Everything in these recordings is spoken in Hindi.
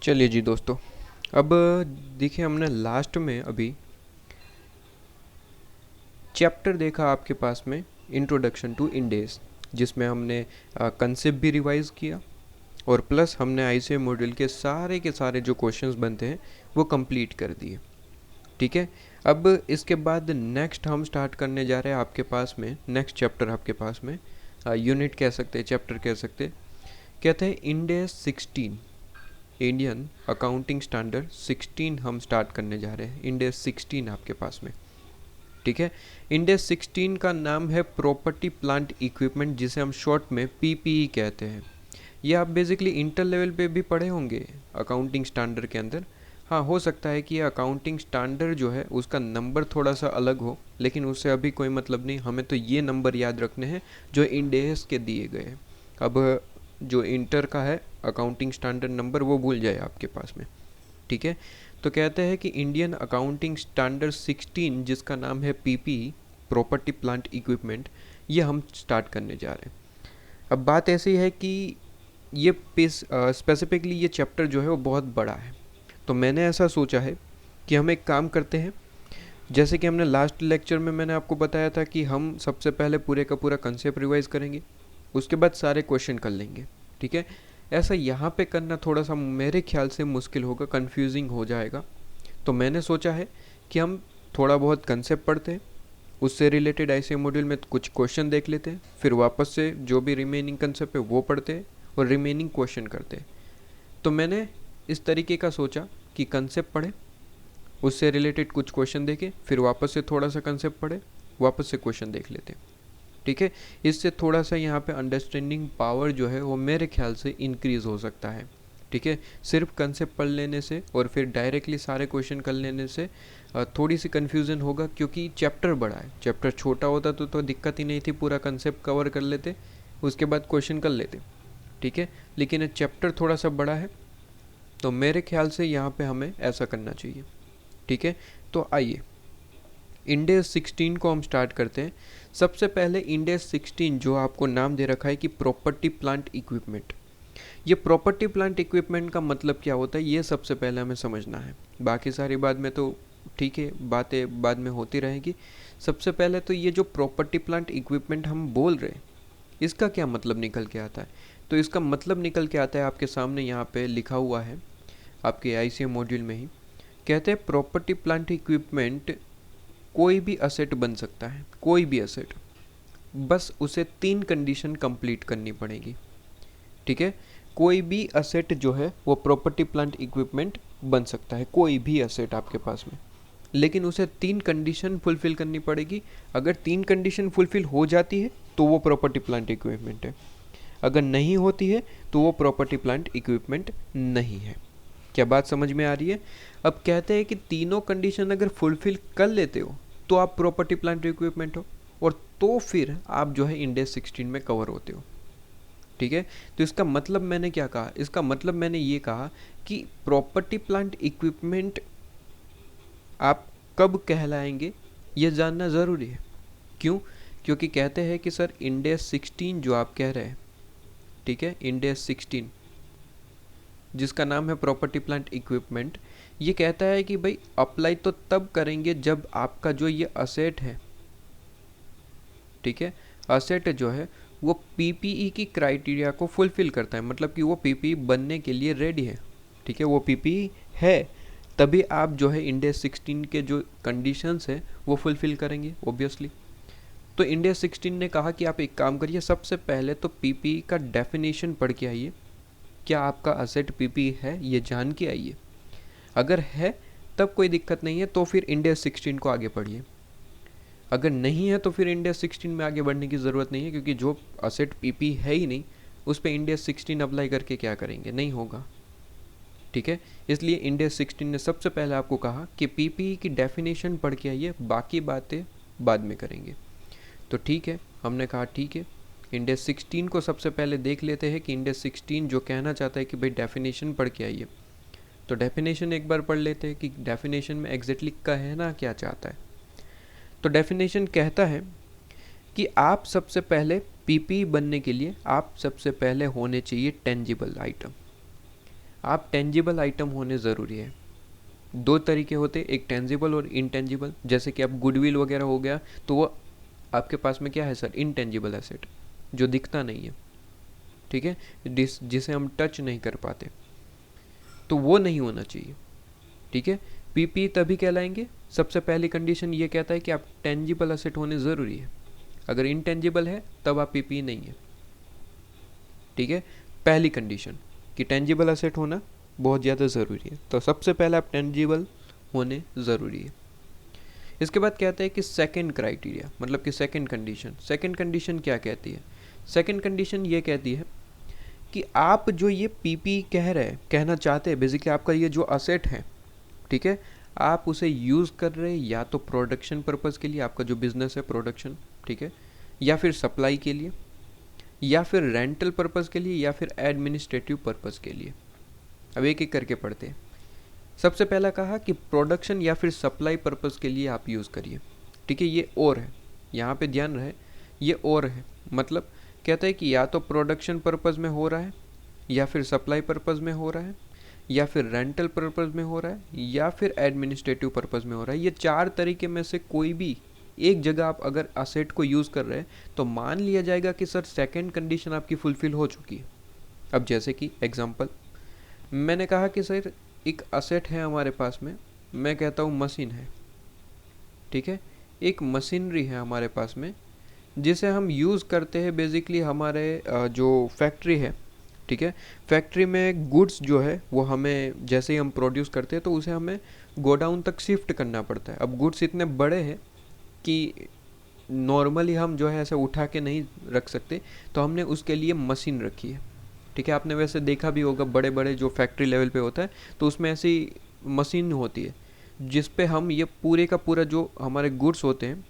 चलिए जी दोस्तों, अब देखिए हमने लास्ट में अभी चैप्टर देखा आपके पास में इंट्रोडक्शन टू इंडेज, जिसमें हमने कंसेप्ट भी रिवाइज किया और प्लस हमने आईसीएम मॉड्यूल के सारे जो क्वेश्चंस बनते हैं वो कंप्लीट कर दिए। ठीक है, अब इसके बाद नेक्स्ट हम स्टार्ट करने जा रहे हैं आपके पास में नेक्स्ट चैप्टर, आपके पास में यूनिट कह सकते हैं, चैप्टर कह सकते हैं, कहते हैं इंडेज 16, इंडियन अकाउंटिंग स्टैंडर्ड 16 हम स्टार्ट करने जा रहे हैं। इंडेज 16 आपके पास में, ठीक है। इंडेज 16 का नाम है प्रॉपर्टी प्लांट इक्विपमेंट, जिसे हम शॉर्ट में पीपीई कहते हैं। ये आप बेसिकली इंटर लेवल पे भी पढ़े होंगे अकाउंटिंग स्टैंडर्ड के अंदर। हाँ, हो सकता है कि ये अकाउंटिंग स्टैंडर्ड जो है उसका नंबर थोड़ा सा अलग हो, लेकिन उससे अभी कोई मतलब नहीं, हमें तो ये नंबर याद रखने हैं जो इंडेज के दिए गए हैं। अब जो इंटर का है अकाउंटिंग स्टैंडर्ड नंबर वो भूल जाए आपके पास में, ठीक है। तो कहते हैं कि इंडियन अकाउंटिंग स्टैंडर्ड 16, जिसका नाम है पीपी प्रॉपर्टी प्लांट इक्विपमेंट, ये हम स्टार्ट करने जा रहे हैं। अब बात ऐसी है कि ये स्पेसिफिकली ये चैप्टर जो है वो बहुत बड़ा है, तो मैंने ऐसा सोचा है कि हम एक काम करते हैं। जैसे कि हमने लास्ट लेक्चर में मैंने आपको बताया था कि हम सबसे पहले पूरे का पूरा कंसेप्ट रिवाइज करेंगे, उसके बाद सारे क्वेश्चन कर लेंगे, ठीक है। ऐसा यहाँ पे करना थोड़ा सा मेरे ख्याल से मुश्किल होगा, कंफ्यूजिंग हो जाएगा। तो मैंने सोचा है कि हम थोड़ा बहुत कंसेप्ट पढ़ते हैं, उससे रिलेटेड ऐसे मॉड्यूल में कुछ क्वेश्चन देख लेते हैं, फिर वापस से जो भी रिमेनिंग कंसेप्ट है वो पढ़ते हैं और रिमेनिंग क्वेश्चन करते हैं। तो मैंने इस तरीके का सोचा कि कंसेप्ट पढ़े, उससे रिलेटेड कुछ क्वेश्चन देखें, फिर वापस से थोड़ा सा कंसेप्ट पढ़े, वापस से क्वेश्चन देख लेते हैं, ठीक है। इससे थोड़ा सा यहाँ पे अंडरस्टैंडिंग पावर जो है वो मेरे ख्याल से इंक्रीज़ हो सकता है, ठीक है। सिर्फ कंसेप्ट पढ़ लेने से और फिर डायरेक्टली सारे क्वेश्चन कर लेने से थोड़ी सी कन्फ्यूज़न होगा, क्योंकि चैप्टर बड़ा है। चैप्टर छोटा होता तो दिक्कत ही नहीं थी, पूरा कंसेप्ट कवर कर लेते, उसके बाद क्वेश्चन कर लेते, ठीक है। लेकिन चैप्टर थोड़ा सा बड़ा है, तो मेरे ख्याल से यहाँ पे हमें ऐसा करना चाहिए, ठीक है। तो आइए इंडेज 16 को हम स्टार्ट करते हैं। सबसे पहले इंडेज 16 जो आपको नाम दे रखा है कि प्रॉपर्टी प्लांट इक्विपमेंट, ये प्रॉपर्टी प्लांट इक्विपमेंट का मतलब क्या होता है ये सबसे पहले हमें समझना है। बाकी सारी बात में तो ठीक है, बातें बाद में होती रहेगी। सबसे पहले तो ये जो प्रॉपर्टी प्लांट इक्विपमेंट हम बोल रहे हैं, इसका क्या मतलब निकल के आता है। तो इसका मतलब निकल के आता है आपके सामने यहाँ पे लिखा हुआ है आपके आईसीएम मॉड्यूल में ही। कहते हैं प्रॉपर्टी प्लांट इक्विपमेंट कोई भी असेट बन सकता है, कोई भी असेट, बस उसे 3 कंडीशन कंप्लीट करनी पड़ेगी, ठीक है। कोई भी असेट जो है वो प्रॉपर्टी प्लांट इक्विपमेंट बन सकता है, कोई भी असेट आपके पास में, लेकिन उसे 3 कंडीशन फुलफिल करनी पड़ेगी। अगर 3 कंडीशन फुलफिल हो जाती है तो वो प्रॉपर्टी प्लांट इक्विपमेंट है, अगर नहीं होती है तो वो प्रॉपर्टी प्लांट इक्विपमेंट नहीं है। क्या बात समझ में आ रही है। अब कहते हैं कि तीनों कंडीशन अगर फुलफिल कर लेते हो तो आप प्रॉपर्टी प्लांट इक्विपमेंट हो, और तो फिर आप जो है इंडेज 16 में कवर होते हो, ठीक है। तो इसका मतलब मैंने क्या कहा, इसका मतलब मैंने ये कहा कि प्रॉपर्टी प्लांट इक्विपमेंट आप कब कहलाएंगे ये जानना ज़रूरी है। क्यों? क्योंकि कहते हैं कि सर इंडेज 16 जो आप कह रहे हैं, ठीक है, इंडेज 16 जिसका नाम है प्रॉपर्टी प्लांट इक्विपमेंट, ये कहता है कि भाई अप्लाई तो तब करेंगे जब आपका जो ये असेट है, ठीक है, असेट जो है वो पीपीई की क्राइटेरिया को फुलफिल करता है, मतलब कि वो पीपीई बनने के लिए रेडी है, ठीक है, वो पीपीई है, तभी आप जो है इंडेज 16 के जो कंडीशंस है वो फुलफिल करेंगे ऑब्वियसली। तो इंडेज 16 ने कहा कि आप एक काम करिए, सबसे पहले तो पीपीई का डेफिनेशन पढ़ के आइए, क्या आपका असेट पीपीई है ये जान के आइए। अगर है तब कोई दिक्कत नहीं है, तो फिर इंडेज 16 को आगे पढ़िए। अगर नहीं है तो फिर इंडेज 16 में आगे बढ़ने की ज़रूरत नहीं है, क्योंकि जो असेट पीपी है ही नहीं उस पर इंडेज 16 अप्लाई करके क्या करेंगे, नहीं होगा, ठीक है। इसलिए इंडेज 16 ने सबसे पहले आपको कहा कि पीपी की डेफिनेशन पढ़ के आइए, बाकी बातें बाद में करेंगे। तो ठीक है, हमने कहा ठीक है, इंडेज 16 को सबसे पहले देख लेते हैं कि इंडेज 16 जो कहना चाहता है कि भाई डेफिनेशन पढ़ के आइए। तो डेफिनेशन एक बार पढ़ लेते हैं कि डेफिनेशन में एग्जैक्टली कहना क्या चाहता है। तो डेफिनेशन कहता है कि आप सबसे पहले पीपी बनने के लिए आप सबसे पहले होने चाहिए टेंजिबल आइटम। आप टेंजिबल आइटम होने ज़रूरी है। दो तरीके होते, एक टेंजिबल और इनटेंजिबल। जैसे कि आप गुडविल वगैरह हो गया, तो वो आपके पास में क्या है सर, इनटेंजिबल एसेट, जो दिखता नहीं है, ठीक है, जिसे हम टच नहीं कर पाते, तो वो नहीं होना चाहिए, ठीक है। पीपी तभी कहलाएंगे, सबसे पहली कंडीशन ये कहता है कि आप टेंजिबल एसेट होने ज़रूरी है। अगर इनटेंजिबल है तब आप पीपी नहीं है, ठीक है। पहली कंडीशन कि टेंजिबल एसेट होना बहुत ज़्यादा ज़रूरी है, तो सबसे पहले आप टेंजिबल होने ज़रूरी है। इसके बाद कहते हैं कि सेकंड क्राइटेरिया, मतलब कि सेकंड कंडीशन क्या कहती है? सेकंड कंडीशन ये कहती है कि आप जो ये पीपी कहना चाहते हैं, बेसिकली आपका ये जो असेट है, ठीक है, आप उसे यूज़ कर रहे हैं या तो प्रोडक्शन पर्पज़ के लिए, आपका जो बिज़नेस है प्रोडक्शन, ठीक है, या फिर सप्लाई के लिए, या फिर रेंटल पर्पज़ के लिए, या फिर एडमिनिस्ट्रेटिव पर्पज़ के लिए। अब एक एक करके पढ़ते हैं। सबसे पहला कहा कि प्रोडक्शन या फिर सप्लाई पर्पज़ के लिए आप यूज़ करिए, ठीक है। ये और है, यहाँ पे ध्यान रहे, ये और है, मतलब कहता है कि या तो प्रोडक्शन पर्पज़ में हो रहा है, या फिर सप्लाई पर्पज़ में हो रहा है, या फिर रेंटल पर्पज़ में हो रहा है, या फिर एडमिनिस्ट्रेटिव पर्पज़ में हो रहा है। ये चार तरीके में से कोई भी एक जगह आप अगर असेट को यूज़ कर रहे हैं, तो मान लिया जाएगा कि सर सेकंड कंडीशन आपकी फुलफ़िल हो चुकी है। अब जैसे कि एग्जांपल, मैंने कहा कि सर एक असेट है हमारे पास में, मैं कहता हूँ मशीन है, ठीक है, एक मशीनरी है हमारे पास में, जिसे हम यूज़ करते हैं बेसिकली हमारे जो फैक्ट्री है, ठीक है, फैक्ट्री में गुड्स जो है वो हमें जैसे ही हम प्रोड्यूस करते हैं तो उसे हमें गोडाउन तक शिफ्ट करना पड़ता है। अब गुड्स इतने बड़े हैं कि नॉर्मली हम जो है ऐसे उठा के नहीं रख सकते, तो हमने उसके लिए मशीन रखी है, ठीक है। आपने वैसे देखा भी होगा बड़े बड़े जो फैक्ट्री लेवल पे होता है, तो उसमें ऐसी मशीन होती है जिस पे हम ये पूरे का पूरा जो हमारे गुड्स होते हैं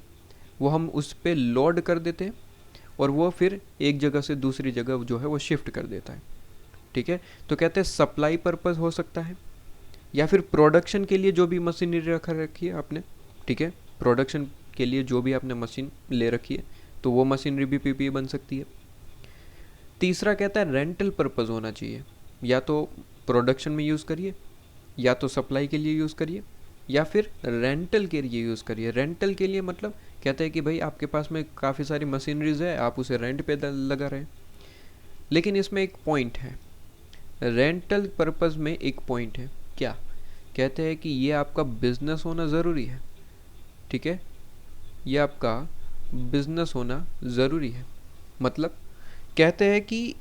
वो हम उस पर लोड कर देते हैं, और वो फिर एक जगह से दूसरी जगह जो है वो शिफ्ट कर देता है, ठीक है। तो कहते हैं सप्लाई पर्पज़ हो सकता है, या फिर प्रोडक्शन के लिए जो भी मशीनरी रखी है आपने, ठीक है, प्रोडक्शन के लिए जो भी आपने मशीन ले रखी है, तो वो मशीनरी भी पीपीई बन सकती है। तीसरा कहता है रेंटल पर्पज़ होना चाहिए, या तो प्रोडक्शन में यूज़ करिए, या तो सप्लाई के लिए यूज़ करिए, या फिर रेंटल के लिए यूज़ करिए। रेंटल के लिए मतलब कहते हैं कि भाई आपके पास में काफ़ी सारी मशीनरीज है, आप उसे रेंट पे लगा रहे हैं। लेकिन इसमें एक पॉइंट है, रेंटल पर्पज़ में एक पॉइंट है, क्या कहते हैं कि ये आपका बिजनेस होना ज़रूरी है, ठीक है, ये आपका बिजनेस होना ज़रूरी है। मतलब कहते हैं कि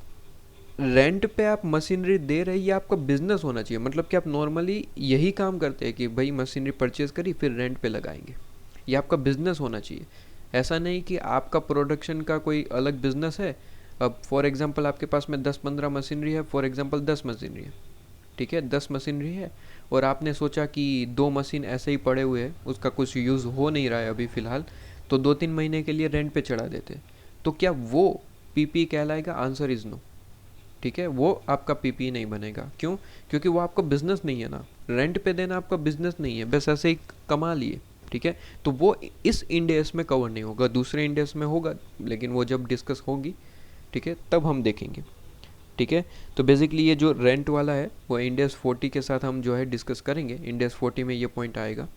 रेंट पे आप मशीनरी दे रहे, ये आपका बिजनेस होना चाहिए। मतलब कि आप नॉर्मली यही काम करते हैं कि भाई मशीनरी परचेज करी फिर रेंट पे लगाएंगे, ये आपका बिजनेस होना चाहिए। ऐसा नहीं कि आपका प्रोडक्शन का कोई अलग बिजनेस है। अब फॉर एग्जांपल आपके पास में 10-15 मशीनरी है, फॉर एग्जांपल 10 मशीनरी है, ठीक है, 10 मशीनरी है, और आपने सोचा कि 2 मशीन ऐसे ही पड़े हुए हैं, उसका कुछ यूज़ हो नहीं रहा है अभी फ़िलहाल, तो 2-3 महीने के लिए रेंट पे चढ़ा देते, तो क्या वो पीपी कहलाएगा? आंसर इज़ नो, ठीक है, वो आपका पीपी नहीं बनेगा। क्यों? क्योंकि वो आपका बिजनेस नहीं है ना, रेंट पे देना आपका बिजनेस नहीं है, बस ऐसे ही कमा लिए, ठीक है। तो वो इस इंडेस में कवर नहीं होगा, दूसरे इंडेस में होगा, लेकिन वो जब डिस्कस होगी, ठीक है, तब हम देखेंगे, ठीक है। तो बेसिकली ये जो रेंट वाला है वो इंडेस 40 के साथ हम जो है डिस्कस करेंगे, इंडेस 40 में ये पॉइंट आएगा,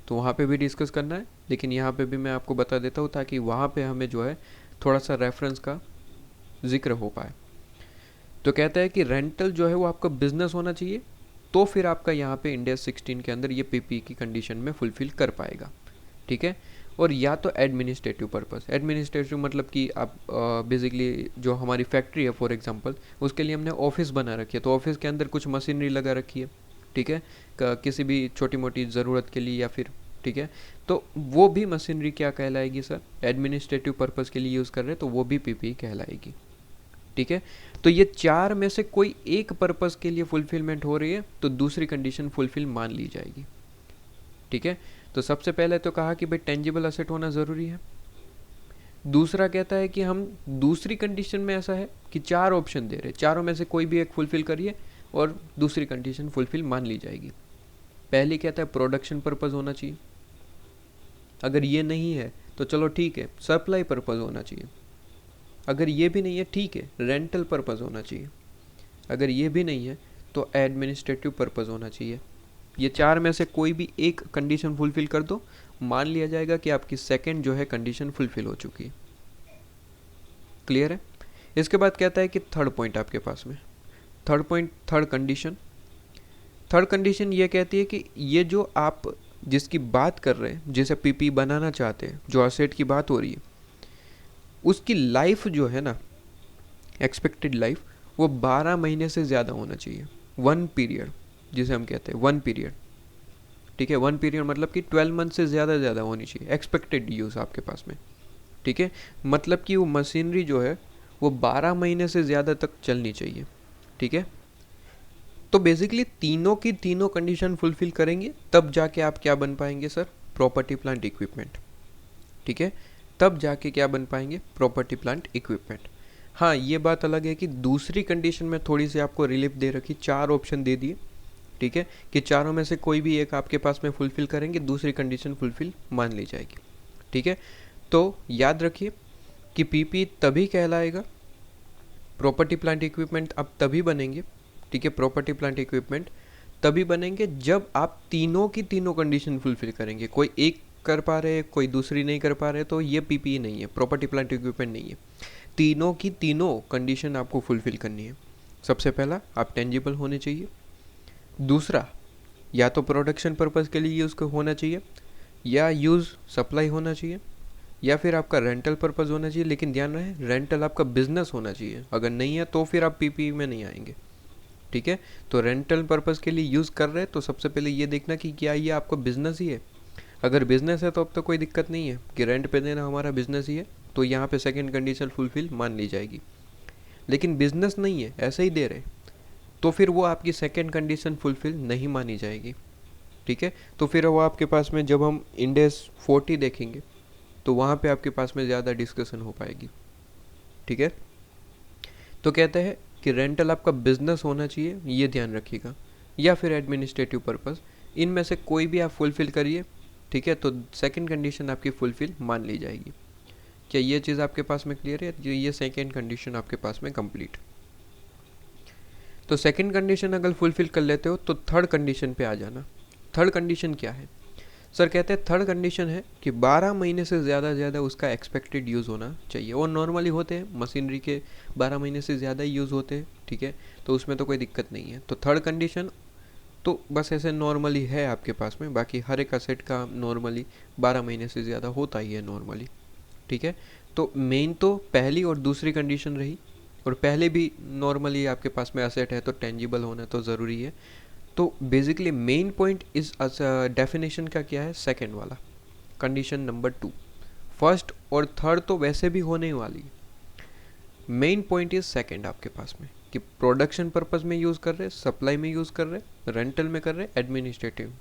तो वहाँ पे भी डिस्कस करना है। लेकिन यहाँ पे भी मैं आपको बता देता हूँ ताकि वहाँ पे हमें जो है थोड़ा सा रेफरेंस का जिक्र हो पाए। तो कहता है कि रेंटल जो है वो आपका बिजनेस होना चाहिए, तो फिर आपका यहाँ पे इंडेस 16 के अंदर ये पीपी की कंडीशन में फुलफिल कर पाएगा, ठीक है। और या तो एडमिनिस्ट्रेटिव पर्पस, एडमिनिस्ट्रेटिव मतलब कि आप बेसिकली जो हमारी फैक्ट्री है फॉर एग्जांपल, उसके लिए हमने ऑफिस बना रखी है, तो ऑफिस के अंदर कुछ मशीनरी लगा रखी है, ठीक है, किसी भी छोटी मोटी ज़रूरत के लिए या फिर, ठीक है, तो वो भी मशीनरी क्या कहलाएगी सर? एडमिनिस्ट्रेटिव पर्पज़ के लिए यूज़ कर रहे हैं, तो वो भी पीपी कहलाएगी, ठीक है। तो ये चार में से कोई एक पर्पज़ के लिए फुलफिलमेंट हो रही है तो दूसरी कंडीशन फुलफिल मान ली जाएगी, ठीक है। तो सबसे पहले तो कहा कि भाई टेंजिबल असेट होना ज़रूरी है। दूसरा कहता है कि हम दूसरी कंडीशन में ऐसा है कि चार ऑप्शन दे रहे, चारों में से कोई भी एक फुलफिल करिए और दूसरी कंडीशन फुलफिल मान ली जाएगी। पहली कहता है प्रोडक्शन पर्पज़ होना चाहिए, अगर ये नहीं है तो चलो ठीक है सप्लाई पर्पज़ होना चाहिए, अगर ये भी नहीं है ठीक है रेंटल पर्पज़ होना चाहिए, अगर ये भी नहीं है तो एडमिनिस्ट्रेटिव पर्पज़ होना चाहिए। ये 4 में से कोई भी एक कंडीशन फुलफ़िल कर दो, मान लिया जाएगा कि आपकी सेकंड जो है कंडीशन फुलफ़िल हो चुकी है। क्लियर है? इसके बाद कहता है कि थर्ड पॉइंट आपके पास में, थर्ड पॉइंट, थर्ड कंडीशन ये कहती है कि ये जो आप जिसकी बात कर रहे हैं, जिसे पीपी बनाना चाहते हैं, जो असेट की बात हो रही है, उसकी लाइफ जो है ना, एक्सपेक्टेड लाइफ, वो 12 महीने से ज़्यादा होना चाहिए। 1 पीरियड जिसे हम कहते हैं 1 पीरियड, ठीक है। 1 पीरियड मतलब कि 12 मंथ से ज़्यादा होनी चाहिए एक्सपेक्टेड यूज़ आपके पास में, ठीक है। मतलब कि वो मशीनरी जो है वो 12 महीने से ज़्यादा तक चलनी चाहिए, ठीक है। तो बेसिकली तीनों की तीनों कंडीशन फुलफिल करेंगे तब जाके आप क्या बन पाएंगे सर? प्रॉपर्टी प्लांट इक्विपमेंट, ठीक है। तब जाके क्या बन पाएंगे? Property plant equipment. हाँ, ये बात अलग है कि दूसरी कंडीशन में थोड़ी सी आपको रिलीफ दे रखी, 4 ऑप्शन दे दिए, ठीक है, कि चारों में से कोई भी एक आपके पास में फुलफिल करेंगे, दूसरी कंडीशन फुलफिल मान ली जाएगी, ठीक है। तो याद रखिए कि पीपी तभी कहलाएगा, प्रॉपर्टी प्लांट इक्विपमेंट अब तभी बनेंगे, ठीक है, प्रॉपर्टी प्लांट इक्विपमेंट तभी बनेंगे जब आप तीनों की तीनों कंडीशन फुलफिल करेंगे। कोई एक कर पा रहे, कोई दूसरी नहीं कर पा रहे, तो ये पीपी नहीं है, प्रॉपर्टी प्लांट इक्विपमेंट नहीं है। तीनों की तीनों कंडीशन आपको फुलफिल करनी है। सबसे पहला, आप टेंजिबल होने चाहिए। दूसरा, या तो प्रोडक्शन पर्पज़ के लिए यूज़ होना चाहिए, या यूज़ सप्लाई होना चाहिए, या फिर आपका रेंटल पर्पज़ होना चाहिए। लेकिन ध्यान रहे, रेंटल आपका बिजनेस होना चाहिए। अगर नहीं है तो फिर आप पीपी में नहीं आएंगे, ठीक है। तो रेंटल पर्पज़ के लिए यूज़ कर रहे हैं तो सबसे पहले ये देखना कि क्या ये आपका बिजनेस ही है। अगर बिजनेस है तो अब तो कोई दिक्कत नहीं है कि रेंट पे देना हमारा बिजनेस ही है, तो यहाँ पे सेकंड कंडीशन फुलफिल मान ली जाएगी। लेकिन बिजनेस नहीं है, ऐसे ही दे रहे, तो फिर वो आपकी सेकंड कंडीशन फुलफिल नहीं मानी जाएगी, ठीक है। तो फिर वो आपके पास में जब हम इंडेस 40 देखेंगे तो वहाँ पे आपके पास में ज़्यादा डिस्कशन हो पाएगी, ठीक है। तो कहते हैं कि रेंटल आपका बिजनेस होना चाहिए, ये ध्यान रखिएगा, या फिर एडमिनिस्ट्रेटिव पर्पज़, इनमें से कोई भी आप फुलफ़िल करिए, ठीक है। तो सेकंड कंडीशन आपकी फुलफ़िल मान ली जाएगी। क्या ये चीज़ आपके पास में क्लियर है? ये सेकंड कंडीशन आपके पास में कंप्लीट। तो सेकंड कंडीशन अगर फुलफ़िल कर लेते हो तो थर्ड कंडीशन पे आ जाना। थर्ड कंडीशन क्या है सर? कहते हैं थर्ड कंडीशन है कि 12 महीने से ज़्यादा उसका एक्सपेक्टेड यूज़ होना चाहिए। और नॉर्मली होते हैं मशीनरी के 12 महीने से ज़्यादा ही यूज़ होते हैं, ठीक है, तो उसमें तो कोई दिक्कत नहीं है। तो थर्ड कंडीशन तो बस ऐसे नॉर्मली है आपके पास में, बाकी हर एक असेट का नॉर्मली 12 महीने से ज़्यादा होता ही है नॉर्मली, ठीक है। तो मेन तो पहली और दूसरी कंडीशन रही, और पहले भी नॉर्मली आपके पास में असेट है तो टेंजिबल होना तो ज़रूरी है। तो बेसिकली मेन पॉइंट इस डेफिनेशन का क्या है? सेकंड वाला, कंडीशन नंबर 2। फर्स्ट और थर्ड तो वैसे भी होने वाली है, मेन पॉइंट इज सेकंड आपके पास में, कि प्रोडक्शन पर्पस में यूज़ कर रहे, सप्लाई में यूज़ कर रहे, रेंटल में कर रहे, एडमिनिस्ट्रेटिव,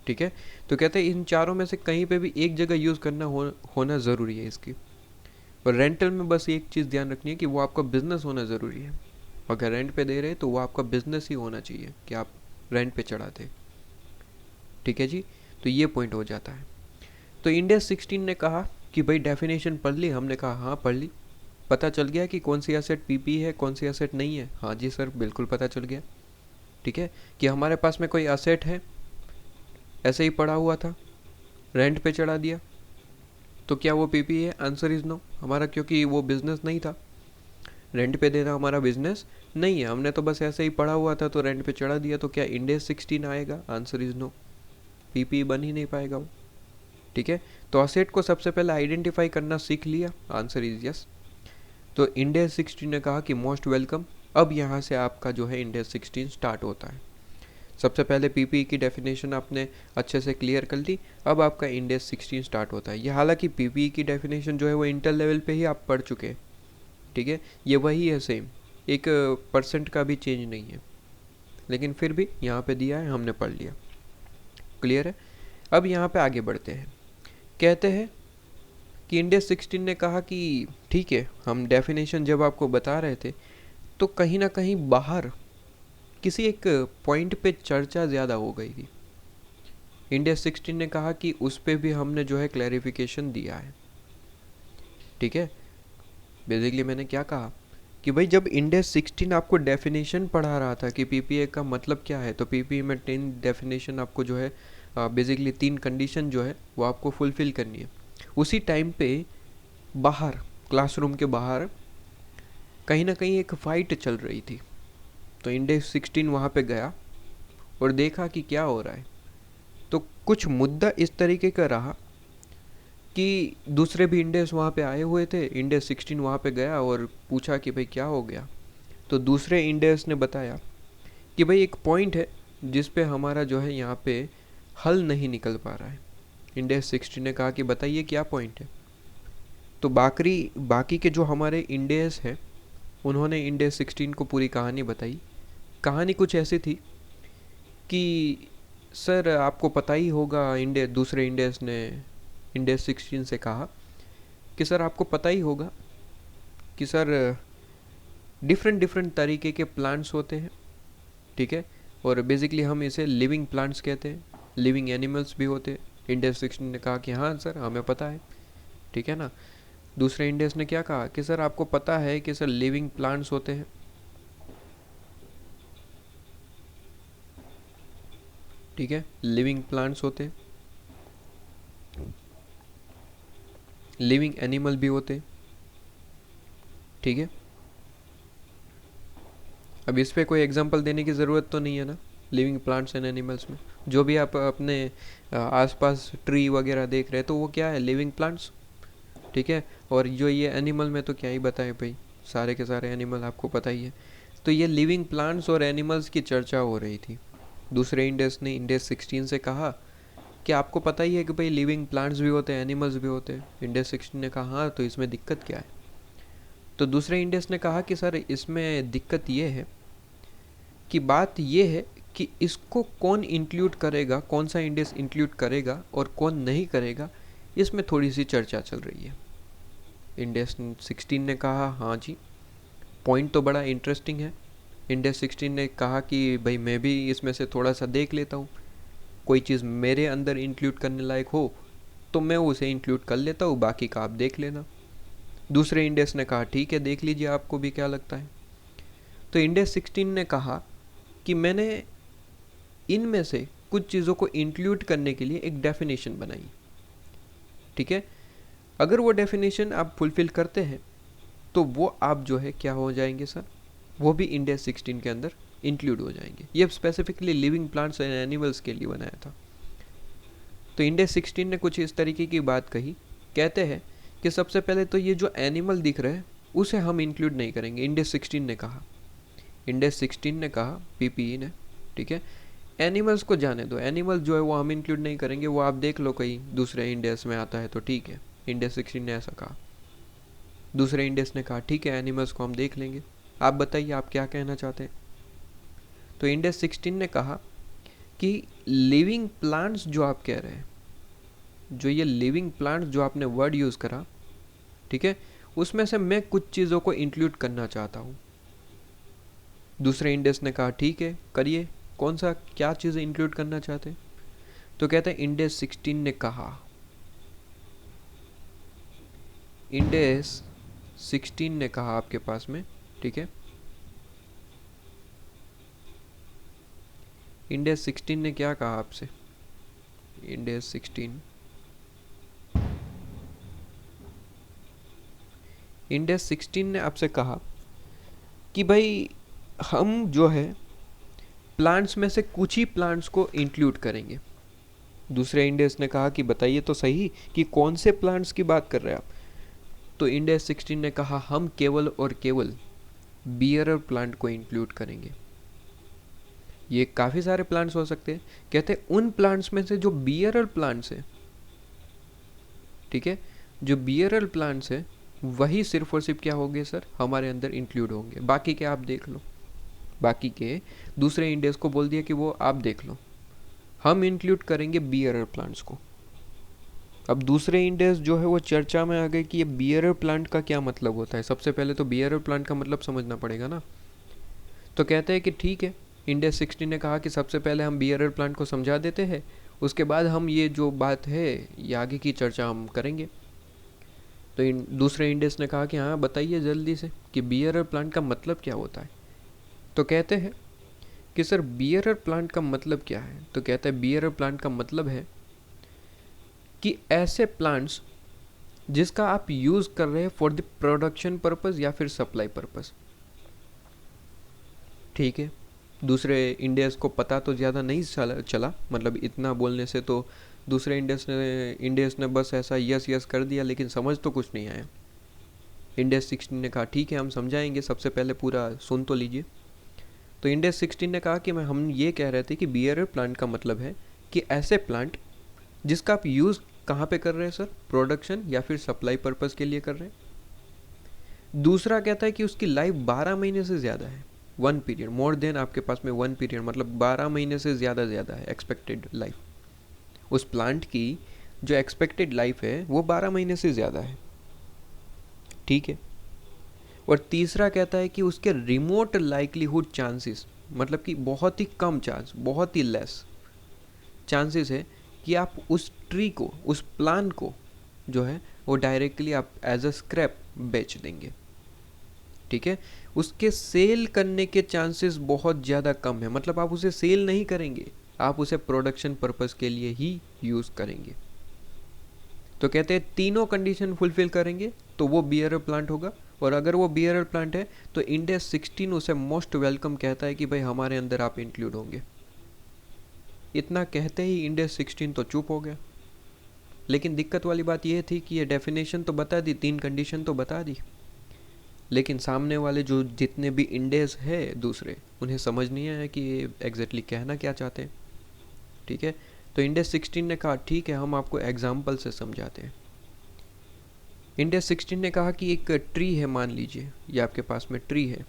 ठीक है। तो कहते हैं इन चारों में से कहीं पे भी एक जगह यूज़ करना होना ज़रूरी है इसकी। और रेंटल में बस एक चीज़ ध्यान रखनी है कि वो आपका बिजनेस होना ज़रूरी है। अगर रेंट पे दे रहे तो वो आपका बिजनेस ही होना चाहिए कि आप रेंट पे चढ़ाते, ठीक है जी। तो ये पॉइंट हो जाता है। तो इंडिया 16 ने कहा कि भाई डेफिनेशन पढ़ ली? हमने कहा हाँ पढ़ ली। पता चल गया कि कौन सी एसेट पीपी है, कौन सी एसेट नहीं है? हाँ जी सर, बिल्कुल पता चल गया, ठीक है। कि हमारे पास में कोई एसेट है, ऐसे ही पड़ा हुआ था, रेंट पे चढ़ा दिया, तो क्या वो पीपी है? आंसर इज़ नो हमारा, क्योंकि वो बिज़नेस नहीं था, रेंट पे देना हमारा बिजनेस नहीं है। हमने तो बस ऐसे ही पड़ा हुआ था तो रेंट पे चढ़ा दिया, तो क्या इंडेस 16 आएगा? आंसर इज़ नो, पीपी बन ही नहीं पाएगा वो, ठीक है। तो असेट को सबसे पहले आइडेंटिफाई करना सीख लिया, आंसर इज यस। तो इंडेस 16 ने कहा कि मोस्ट वेलकम। अब यहाँ से आपका जो है इंडेस 16 स्टार्ट होता है। सबसे पहले पीपी की डेफिनेशन आपने अच्छे से क्लियर कर ली, अब आपका इंडेस 16 स्टार्ट होता है। ये हालांकि पीपी की डेफिनेशन जो है वो इंटर लेवल पे ही आप पढ़ चुके हैं, ठीक है, ये वही है सेम, 1% का भी चेंज नहीं है, लेकिन फिर भी यहाँ पे दिया है, हमने पढ़ लिया, क्लियर है। अब यहाँ पे आगे बढ़ते हैं। कहते हैं कि इंडेस 16 ने कहा कि ठीक है, हम डेफिनेशन जब आपको बता रहे थे तो कहीं ना कहीं बाहर किसी एक पॉइंट पे चर्चा ज़्यादा हो गई थी। इंडेस 16 ने कहा कि उस पे भी हमने जो है क्लैरिफिकेशन दिया है, ठीक है। बेसिकली मैंने क्या कहा कि भाई जब इंडेक्स 16 आपको डेफिनेशन पढ़ा रहा था कि पीपीए का मतलब क्या है, तो पीपीए में 10 डेफिनेशन आपको जो है बेसिकली 3 कंडीशन जो है वो आपको फुलफ़िल करनी है। उसी टाइम पे बाहर, क्लासरूम के बाहर कहीं ना कहीं एक फ़ाइट चल रही थी। तो इंडेक्स 16 वहाँ पे गया और देखा कि क्या हो रहा है। तो कुछ मुद्दा इस तरीके का रहा कि दूसरे भी इंडेक्स वहाँ पे आए हुए थे। इंडेक्स 16 वहाँ पे गया और पूछा कि भाई क्या हो गया। तो दूसरे इंडेक्स ने बताया कि भाई एक पॉइंट है जिस पे हमारा जो है यहाँ पे हल नहीं निकल पा रहा है। इंडेक्स 16 ने कहा कि बताइए क्या पॉइंट है। तो बाकी के जो हमारे इंडेक्स हैं उन्होंने इंडेक्स 16 को पूरी कहानी बताई। कहानी कुछ ऐसी थी कि सर आपको पता ही होगा, दूसरे इंडेक्स ने इंडेक्स 16 से कहा कि सर आपको पता ही होगा कि सर डिफरेंट डिफरेंट तरीके के प्लांट्स होते हैं, ठीक है, और बेसिकली हम इसे लिविंग प्लांट्स कहते हैं, लिविंग एनिमल्स भी होते हैं। इंडेक्स 16 ने कहा कि हाँ सर हमें पता है, ठीक है ना। दूसरे इंडेक्स ने क्या कहा कि सर आपको पता है कि सर लिविंग प्लांट्स होते हैं, ठीक है, लिविंग प्लांट्स होते हैं, लिविंग एनिमल भी होते हैं, ठीक है। अब इस पे कोई एग्जांपल देने की ज़रूरत तो नहीं है ना, लिविंग प्लांट्स एंड एनिमल्स में जो भी आप अपने आसपास ट्री वगैरह देख रहे हैं तो वो क्या है, लिविंग प्लांट्स, ठीक है। और जो ये एनिमल में तो क्या ही बताएं भाई, सारे के सारे एनिमल आपको पता ही है। तो ये लिविंग प्लांट्स और एनिमल्स की चर्चा हो रही थी। दूसरे इंडेक्स ने इंडेक्स 16 से कहा कि आपको पता ही है कि भाई लिविंग प्लांट्स भी होते हैं, एनिमल्स भी होते हैं। इंडेक्स 16 ने कहा हाँ, तो इसमें दिक्कत क्या है। तो दूसरे इंडेक्स ने कहा कि सर इसमें दिक्कत ये है कि बात ये है कि इसको कौन इंक्लूड करेगा, कौन सा इंडेक्स इंक्लूड करेगा और कौन नहीं करेगा, इसमें थोड़ी सी चर्चा चल रही है। इंडेक्स 16 ने कहा हाँ जी, पॉइंट तो बड़ा इंटरेस्टिंग है। इंडेक्स 16 ने कहा कि भाई मैं भी इसमें से थोड़ा सा देख लेता हूँ, कोई चीज़ मेरे अंदर इंक्लूड करने लायक हो तो मैं उसे इंक्लूड कर लेता हूँ, बाकी का आप देख लेना। दूसरे इंडेक्स ने कहा ठीक है, देख लीजिए आपको भी क्या लगता है। तो इंडेक्स 16 ने कहा कि मैंने इनमें से कुछ चीज़ों को इंक्लूड करने के लिए एक डेफिनेशन बनाई, ठीक है। अगर वो डेफिनेशन आप फुलफ़िल करते हैं तो वो आप जो है क्या हो जाएंगे सर, वो भी इंडेक्स 16 के अंदर इंक्लूड हो जाएंगे। ये specifically living plants and animals के लिए बनाया था। तो इंडेक्स 16 ने कुछ इस तरीके की बात कही, कहते हैं कि सबसे पहले तो ये जो एनिमल दिख रहे हैं उसे हम इंक्लूड नहीं करेंगे, इंडेक्स 16 ने कहा। इंडेक्स 16 ने कहा, पीपीई ने, ठीक है, एनिमल्स को जाने दो, एनिमल जो है वो हम इंक्लूड नहीं करेंगे, वो आप देख लो कहीं दूसरे इंडेक्स में आता है तो ठीक है। इंडेक्स 16 ने ऐसा कहा। दूसरे इंडेक्स ने कहा ठीक है, एनिमल्स को हम देख लेंगे, आप बताइए आप क्या कहना चाहते हैं। तो इंडेक्स 16 ने कहा कि लिविंग प्लांट्स जो आप कह रहे हैं, जो ये लिविंग प्लांट्स जो आपने वर्ड यूज़ करा, ठीक है, उसमें से मैं कुछ चीज़ों को इंक्लूड करना चाहता हूँ। दूसरे इंडेक्स ने कहा ठीक है करिए, कौन सा क्या चीज़ें इंक्लूड करना चाहते हैं। तो कहते हैं इंडेक्स 16 ने कहा, इंडेक्स 16 ने कहा आपके पास में, ठीक है, इंडेक्स 16 ने क्या कहा आपसे। इंडेक्स 16, इंडेक्स 16 ने आपसे कहा कि भाई हम जो है प्लांट्स में से कुछ ही प्लांट्स को इंक्लूड करेंगे। दूसरे इंडेक्स ने कहा कि बताइए तो सही कि कौन से प्लांट्स की बात कर रहे हैं आप। तो इंडेक्स 16 ने कहा हम केवल और केवल बियरर प्लांट को इंक्लूड करेंगे। ये काफ़ी सारे प्लांट्स हो सकते हैं, कहते हैं उन प्लांट्स में से जो बियरर प्लांट्स है, ठीक है, जो बियरल प्लांट्स है वही सिर्फ और सिर्फ क्या होंगे सर, हमारे अंदर इंक्लूड होंगे, बाकी के आप देख लो। बाकी के दूसरे इंडेक्स को बोल दिया कि वो आप देख लो, हम इंक्लूड करेंगे बियरल प्लांट्स को। अब दूसरे इंडेक्स जो है वो चर्चा में आ गए कि ये बियरल प्लांट का क्या मतलब होता है। सबसे पहले तो बियरल प्लांट का मतलब समझना पड़ेगा ना। तो कहते हैं कि ठीक है, इंडेक्स 16 ने कहा कि सबसे पहले हम बियरल प्लांट को समझा देते हैं, उसके बाद हम ये जो बात है ये आगे की चर्चा हम करेंगे। तो दूसरे इंडेस ने कहा कि हाँ बताइए जल्दी से कि बियरर प्लांट का मतलब क्या होता है। तो कहते हैं कि सर बियरर प्लांट का मतलब क्या है। तो कहते हैं बियरर प्लांट का मतलब है कि ऐसे प्लांट्स जिसका आप यूज़ कर रहे हैं फॉर द प्रोडक्शन पर्पस या फिर सप्लाई पर्पस। ठीक है, दूसरे इंडियंस को पता तो ज़्यादा नहीं चला, मतलब इतना बोलने से तो दूसरे इंडियंस ने बस ऐसा यस यस कर दिया, लेकिन समझ तो कुछ नहीं आया। इंडिया 16 ने कहा ठीक है हम समझाएंगे, सबसे पहले पूरा सुन तो लीजिए। तो इंडिया 16 ने कहा कि हम ये कह रहे थे कि बियरर प्लांट का मतलब है कि ऐसे प्लांट जिसका आप यूज़ कहाँ पे कर रहे हैं सर, प्रोडक्शन या फिर सप्लाई पर्पस के लिए कर रहे हैं। दूसरा कहता है कि उसकी लाइफ 12 महीने से ज़्यादा है, 1 पीरियड मोर देन, आपके पास में 1 पीरियड मतलब 12 महीने से ज़्यादा है एक्सपेक्टेड लाइफ। उस प्लांट की जो एक्सपेक्टेड लाइफ है वो 12 महीने से ज़्यादा है। ठीक है, और तीसरा कहता है कि उसके रिमोट लाइकलीहुड चांसेस, मतलब कि बहुत ही कम चांस, बहुत ही लेस चांसेस है कि आप उस ट्री को, उस प्लांट को जो है वो डायरेक्टली आप एज अ स्क्रैप बेच देंगे। ठीक है, उसके सेल करने के चांसेस बहुत ज़्यादा कम है, मतलब आप उसे सेल नहीं करेंगे, आप उसे प्रोडक्शन पर्पस के लिए ही यूज़ करेंगे। तो कहते हैं तीनों कंडीशन फुलफिल करेंगे तो वो बियरर प्लांट होगा, और अगर वो बियरर प्लांट है तो इंडिया 16 उसे मोस्ट वेलकम कहता है कि भाई हमारे अंदर आप इंक्लूड होंगे। इतना कहते ही इंडिया 16 तो चुप हो गया। लेकिन दिक्कत वाली बात यह थी कि ये डेफिनेशन तो बता दी, 3 कंडीशन तो बता दी, लेकिन सामने वाले जो जितने भी इंडेस है दूसरे, उन्हें समझ नहीं आया कि ये एग्जैक्टली कहना क्या चाहते हैं। ठीक है, तो इंडिया 16 ने कहा ठीक है हम आपको एग्जाम्पल से समझाते हैं। इंडिया 16 ने कहा कि एक ट्री है, मान लीजिए ये आपके पास में ट्री है।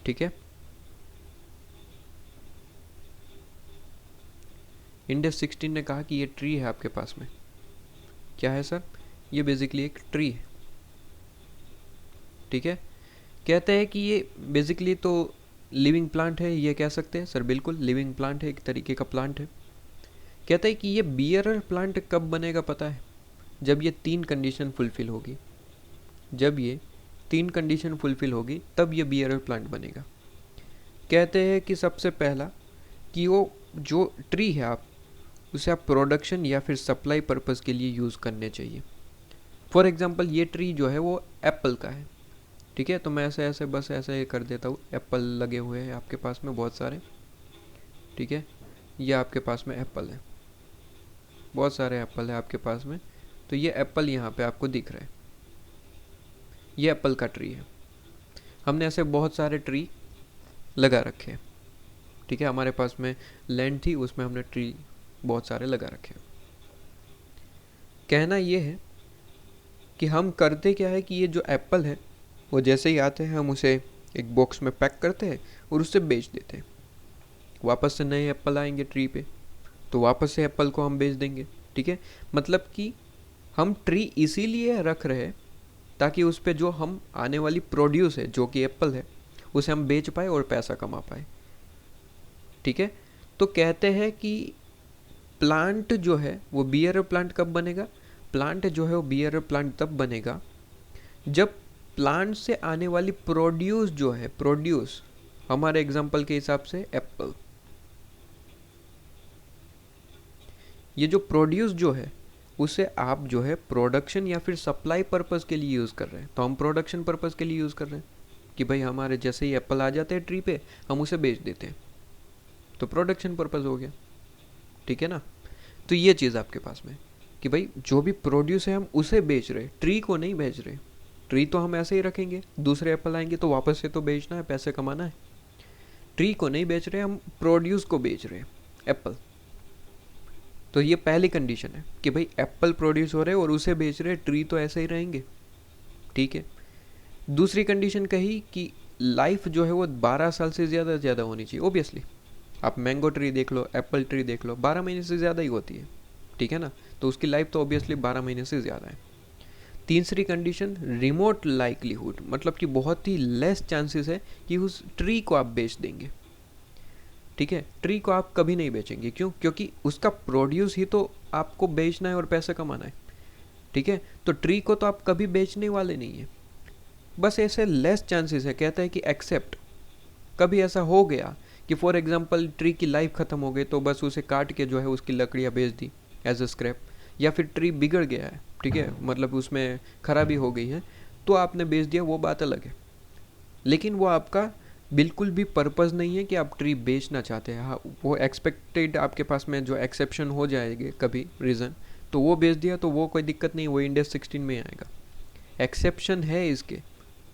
ठीक है, इंडिया 16 ने कहा कि ये ट्री है आपके पास में। क्या है सर, ये बेसिकली एक ट्री है। ठीक है, कहते हैं कि ये बेसिकली तो लिविंग प्लांट है, ये कह सकते हैं सर, बिल्कुल लिविंग प्लांट है, एक तरीके का प्लांट है। कहता है कि ये बियरर प्लांट कब बनेगा पता है, जब ये 3 कंडीशन फुलफिल होगी। जब ये 3 कंडीशन फुलफिल होगी तब ये बियरर प्लांट बनेगा। कहते हैं कि सबसे पहला कि वो जो ट्री है आप उसे आप प्रोडक्शन या फिर सप्लाई पर्पस के लिए यूज़ करने चाहिए। फॉर एग्जांपल ये ट्री जो है वो एप्पल का है। ठीक है, तो मैं ऐसे ऐसे बस ऐसे कर देता हूँ, एप्पल लगे हुए हैं आपके पास में बहुत सारे। ठीक है, ये आपके पास में एप्पल है, बहुत सारे एप्पल है आपके पास में। तो ये एप्पल यहाँ पे आपको दिख रहा है, ये एप्पल का ट्री है। हमने ऐसे बहुत सारे ट्री लगा रखे हैं। ठीक है, हमारे पास में लैंड थी, उसमें हमने ट्री बहुत सारे लगा रखे हैं। कहना ये है कि हम करते क्या है कि ये जो एप्पल है वो जैसे ही आते हैं हम उसे एक बॉक्स में पैक करते हैं और उससे बेच देते हैं। वापस से नए एप्पल आएंगे ट्री पे, तो वापस से एप्पल को हम बेच देंगे। ठीक है, मतलब कि हम ट्री इसीलिए रख रहे हैं ताकि उस पे जो हम आने वाली प्रोड्यूस है जो कि एप्पल है उसे हम बेच पाए और पैसा कमा पाए। ठीक है, तो कहते हैं कि प्लांट जो है वो बियरर प्लांट कब बनेगा, प्लांट जो है वो बियरर प्लांट तब बनेगा जब प्लांट से आने वाली प्रोड्यूस जो है, प्रोड्यूस हमारे एग्जांपल के हिसाब से एप्पल, ये जो प्रोड्यूस जो है उसे आप जो है प्रोडक्शन या फिर सप्लाई पर्पस के लिए यूज़ कर रहे हैं। तो हम प्रोडक्शन पर्पस के लिए यूज़ कर रहे हैं कि भाई हमारे जैसे ही एप्पल आ जाते हैं ट्री पे हम उसे बेच देते हैं, तो प्रोडक्शन पर्पस हो गया। ठीक है ना, तो ये चीज़ आपके पास में कि भाई जो भी प्रोड्यूस है हम उसे बेच रहे, ट्री को नहीं बेच रहे। ट्री तो हम ऐसे ही रखेंगे, दूसरे एप्पल आएंगे तो वापस से तो बेचना है, पैसे कमाना है। ट्री को नहीं बेच रहे, हम प्रोड्यूस को बेच रहे एप्पल। तो ये पहली कंडीशन है कि भाई एप्पल प्रोड्यूस हो रहे और उसे बेच रहे, ट्री तो ऐसे ही रहेंगे। ठीक है, दूसरी कंडीशन कही कि लाइफ जो है वो 12 साल से ज़्यादा होनी चाहिए। ओबियसली आप मैंगो ट्री देख लो, एप्पल ट्री देख लो, 12 महीने से ज़्यादा ही होती है। ठीक है ना, तो उसकी लाइफ तो ऑब्वियसली 12 महीने से ज़्यादा है। तीसरी कंडीशन रिमोट लाइकलीहुड, मतलब कि बहुत ही लेस चांसेस है कि उस ट्री को आप बेच देंगे। ठीक है, ट्री को आप कभी नहीं बेचेंगे, क्यों, क्योंकि उसका प्रोड्यूस ही तो आपको बेचना है और पैसे कमाना है। ठीक है। तो ट्री को तो आप कभी बेचने वाले नहीं है, बस ऐसे लेस चांसेस है, कहता है कि एक्सेप्ट कभी ऐसा हो गया कि फॉर एग्जांपल ट्री की लाइफ ख़त्म हो गई तो बस उसे काट के जो है उसकी लकड़ियाँ बेच दी एज अ स्क्रैप, या फिर ट्री बिगड़ गया है, ठीक है, मतलब उसमें खराबी हो गई है तो आपने बेच दिया, वो बात अलग है। लेकिन वो आपका बिल्कुल भी पर्पज़ नहीं है कि आप ट्री बेचना चाहते हैं। हाँ, वो एक्सपेक्टेड आपके पास में जो एक्सेप्शन हो जाएंगे कभी रीज़न, तो वो बेच दिया तो वो कोई दिक्कत नहीं, वो इंडेक्स 16 में आएगा। एक्सेप्शन है इसके,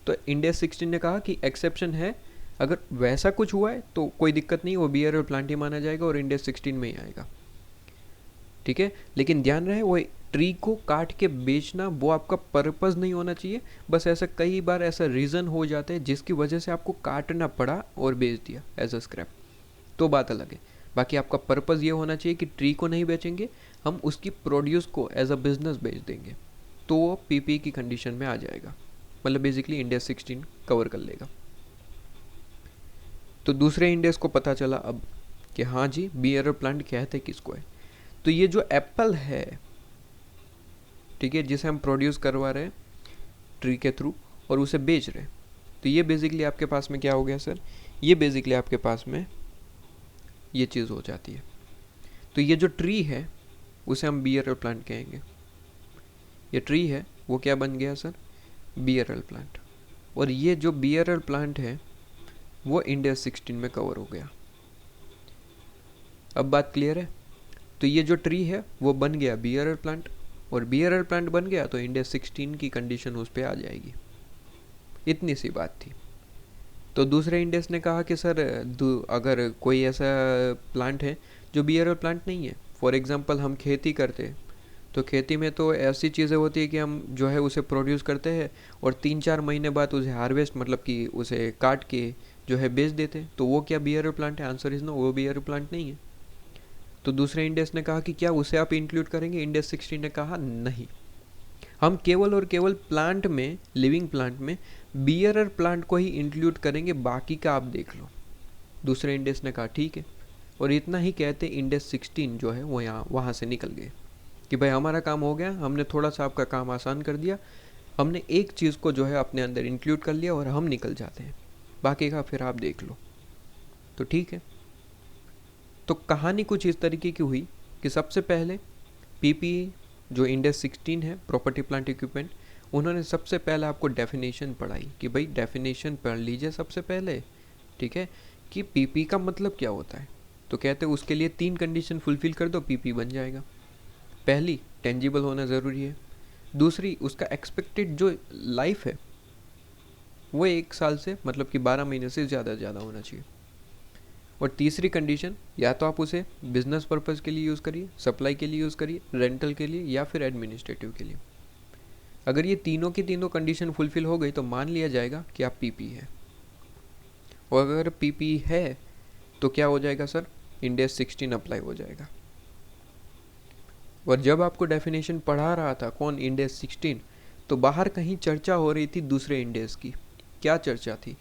तो इंडेक्स 16 ने कहा कि एक्सेप्शन है, अगर वैसा कुछ हुआ है तो कोई दिक्कत नहीं, वो बियरल प्लांट ही माना जाएगा और इंडेक्स 16 में ही आएगा, ठीक है। लेकिन ध्यान रहे वो ट्री को काट के बेचना वो आपका पर्पज़ नहीं होना चाहिए। बस ऐसा कई बार ऐसा रीज़न हो जाता है जिसकी वजह से आपको काटना पड़ा और बेच दिया एज अ स्क्रैप, तो बात अलग है। बाकी आपका पर्पज़ ये होना चाहिए कि ट्री को नहीं बेचेंगे, हम उसकी प्रोड्यूस को एज अ बिज़नेस बेच देंगे, तो वो पीपी की कंडीशन में आ जाएगा, मतलब बेसिकली इंडेक्स 16 कवर कर लेगा। तो दूसरे इंडेक्स को पता चला अब कि हाँ जी बियरर प्लांट कहते किसको है। तो ये जो एप्पल है, ठीक है, जिसे हम प्रोड्यूस करवा रहे हैं ट्री के थ्रू और उसे बेच रहे हैं, तो ये बेसिकली आपके पास में क्या हो गया सर, ये बेसिकली आपके पास में ये चीज़ हो जाती है। तो ये जो ट्री है उसे हम बियरल प्लांट कहेंगे, ये ट्री है वो क्या बन गया सर, बियरल प्लांट। और ये जो बियरल प्लांट है वो इंडेक्स 16 में कवर हो गया। अब बात क्लियर है। तो ये जो ट्री है वो बन गया बियरल प्लांट, और बियरल प्लांट बन गया तो इंडेक्स 16 की कंडीशन उस पर आ जाएगी, इतनी सी बात थी। तो दूसरे इंडेक्स ने कहा कि सर अगर कोई ऐसा प्लांट है जो बियरल प्लांट नहीं है, फॉर एग्जांपल हम खेती करते हैं, तो खेती में तो ऐसी चीज़ें होती है कि हम जो है उसे प्रोड्यूस करते हैं और 3-4 महीने बाद उसे हार्वेस्ट मतलब कि उसे काट के जो है बेच देते हैं, तो वो क्या बियरल प्लांट है? आंसर इज नो, वो बियरल प्लांट नहीं है। तो दूसरे इंडेक्स ने कहा कि क्या उसे आप इंक्लूड करेंगे? इंडेक्स 16 ने कहा नहीं, हम केवल और केवल प्लांट में, लिविंग प्लांट में बियरर प्लांट को ही इंक्लूड करेंगे, बाकी का आप देख लो। दूसरे इंडेक्स ने कहा ठीक है, और इतना ही कहते इंडेक्स 16 जो है वो यहाँ वहाँ से निकल गए कि भाई हमारा काम हो गया, हमने थोड़ा सा आपका काम आसान कर दिया, हमने एक चीज़ को जो है अपने अंदर इंक्लूड कर लिया और हम निकल जाते हैं, बाकी का फिर आप देख लो। तो ठीक है, तो कहानी कुछ इस तरीके की हुई कि सबसे पहले पीपीई जो इंडेक्स 16 है, प्रॉपर्टी प्लांट इक्विपमेंट, उन्होंने सबसे पहले आपको डेफिनेशन पढ़ाई कि भाई डेफिनेशन पढ़ लीजिए सबसे पहले, ठीक है, कि पीपी का मतलब क्या होता है। तो कहते हैं उसके लिए 3 कंडीशन फुलफिल कर दो, पीपी बन जाएगा। पहली, टेंजिबल होना ज़रूरी है। दूसरी, उसका एक्सपेक्टेड जो लाइफ है वो 1 साल से मतलब कि 12 महीने से ज़्यादा होना चाहिए। और तीसरी कंडीशन, या तो आप उसे बिजनेस पर्पज़ के लिए यूज़ करिए, सप्लाई के लिए यूज़ करिए, रेंटल के लिए, या फिर एडमिनिस्ट्रेटिव के लिए। अगर ये तीनों की तीनों कंडीशन फुलफिल हो गई तो मान लिया जाएगा कि आप पीपी है। और अगर पीपी है तो क्या हो जाएगा सर, इंडेक्स 16 अप्लाई हो जाएगा। और जब आपको डेफिनेशन पढ़ा रहा था कौन, इंडेक्स 16, तो बाहर कहीं चर्चा हो रही थी दूसरे इंडेक्स की। क्या चर्चा थी?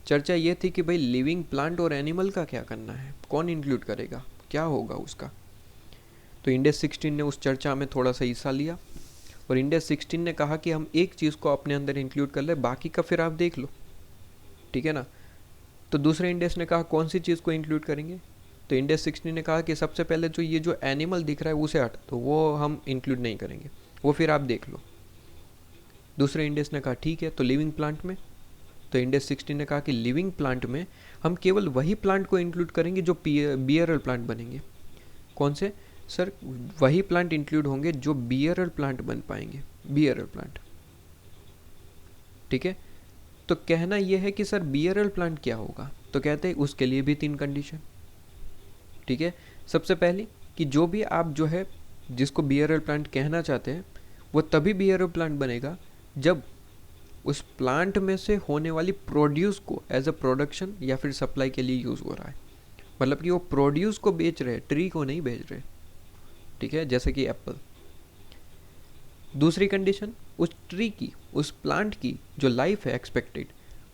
चर्चा ये थी कि भाई लिविंग प्लांट और एनिमल का क्या करना है, कौन इंक्लूड करेगा, क्या होगा उसका। तो इंडेक्स 16 ने उस चर्चा में थोड़ा सा हिस्सा लिया और इंडेक्स 16 ने कहा कि हम एक चीज़ को अपने अंदर इंक्लूड कर ले, बाकी का फिर आप देख लो, ठीक है ना। तो दूसरे इंडेक्स ने कहा कौन सी चीज़ को इंक्लूड करेंगे, तो इंडेक्स 16 ने कहा कि सबसे पहले जो ये जो एनिमल दिख रहा है उसे हटा, तो वो हम इंक्लूड नहीं करेंगे, वो फिर आप देख लो। दूसरे इंडेक्स ने कहा ठीक है, तो लिविंग प्लांट में, तो इंडेक्स 16 ने कहा कि लिविंग प्लांट में हम केवल वही प्लांट को इंक्लूड करेंगे जो बियरल प्लांट बनेंगे। कौन से सर? वही प्लांट इंक्लूड होंगे जो बियरल प्लांट बन पाएंगे, बियरल प्लांट, ठीक है। तो कहना यह है कि सर बियरल प्लांट क्या होगा, तो कहते हैं उसके लिए भी 3 कंडीशन, ठीक है। सबसे पहली कि जो भी आप जो है जिसको बियरल प्लांट कहना चाहते हैं वो तभी बियरल प्लांट बनेगा जब उस प्लांट में से होने वाली प्रोड्यूस को एज अ प्रोडक्शन या फिर सप्लाई के लिए यूज़ हो रहा है, मतलब कि वो प्रोड्यूस को बेच रहे, ट्री को नहीं बेच रहे, ठीक है, जैसे कि एप्पल। दूसरी कंडीशन, उस ट्री की, उस प्लांट की जो लाइफ है एक्सपेक्टेड,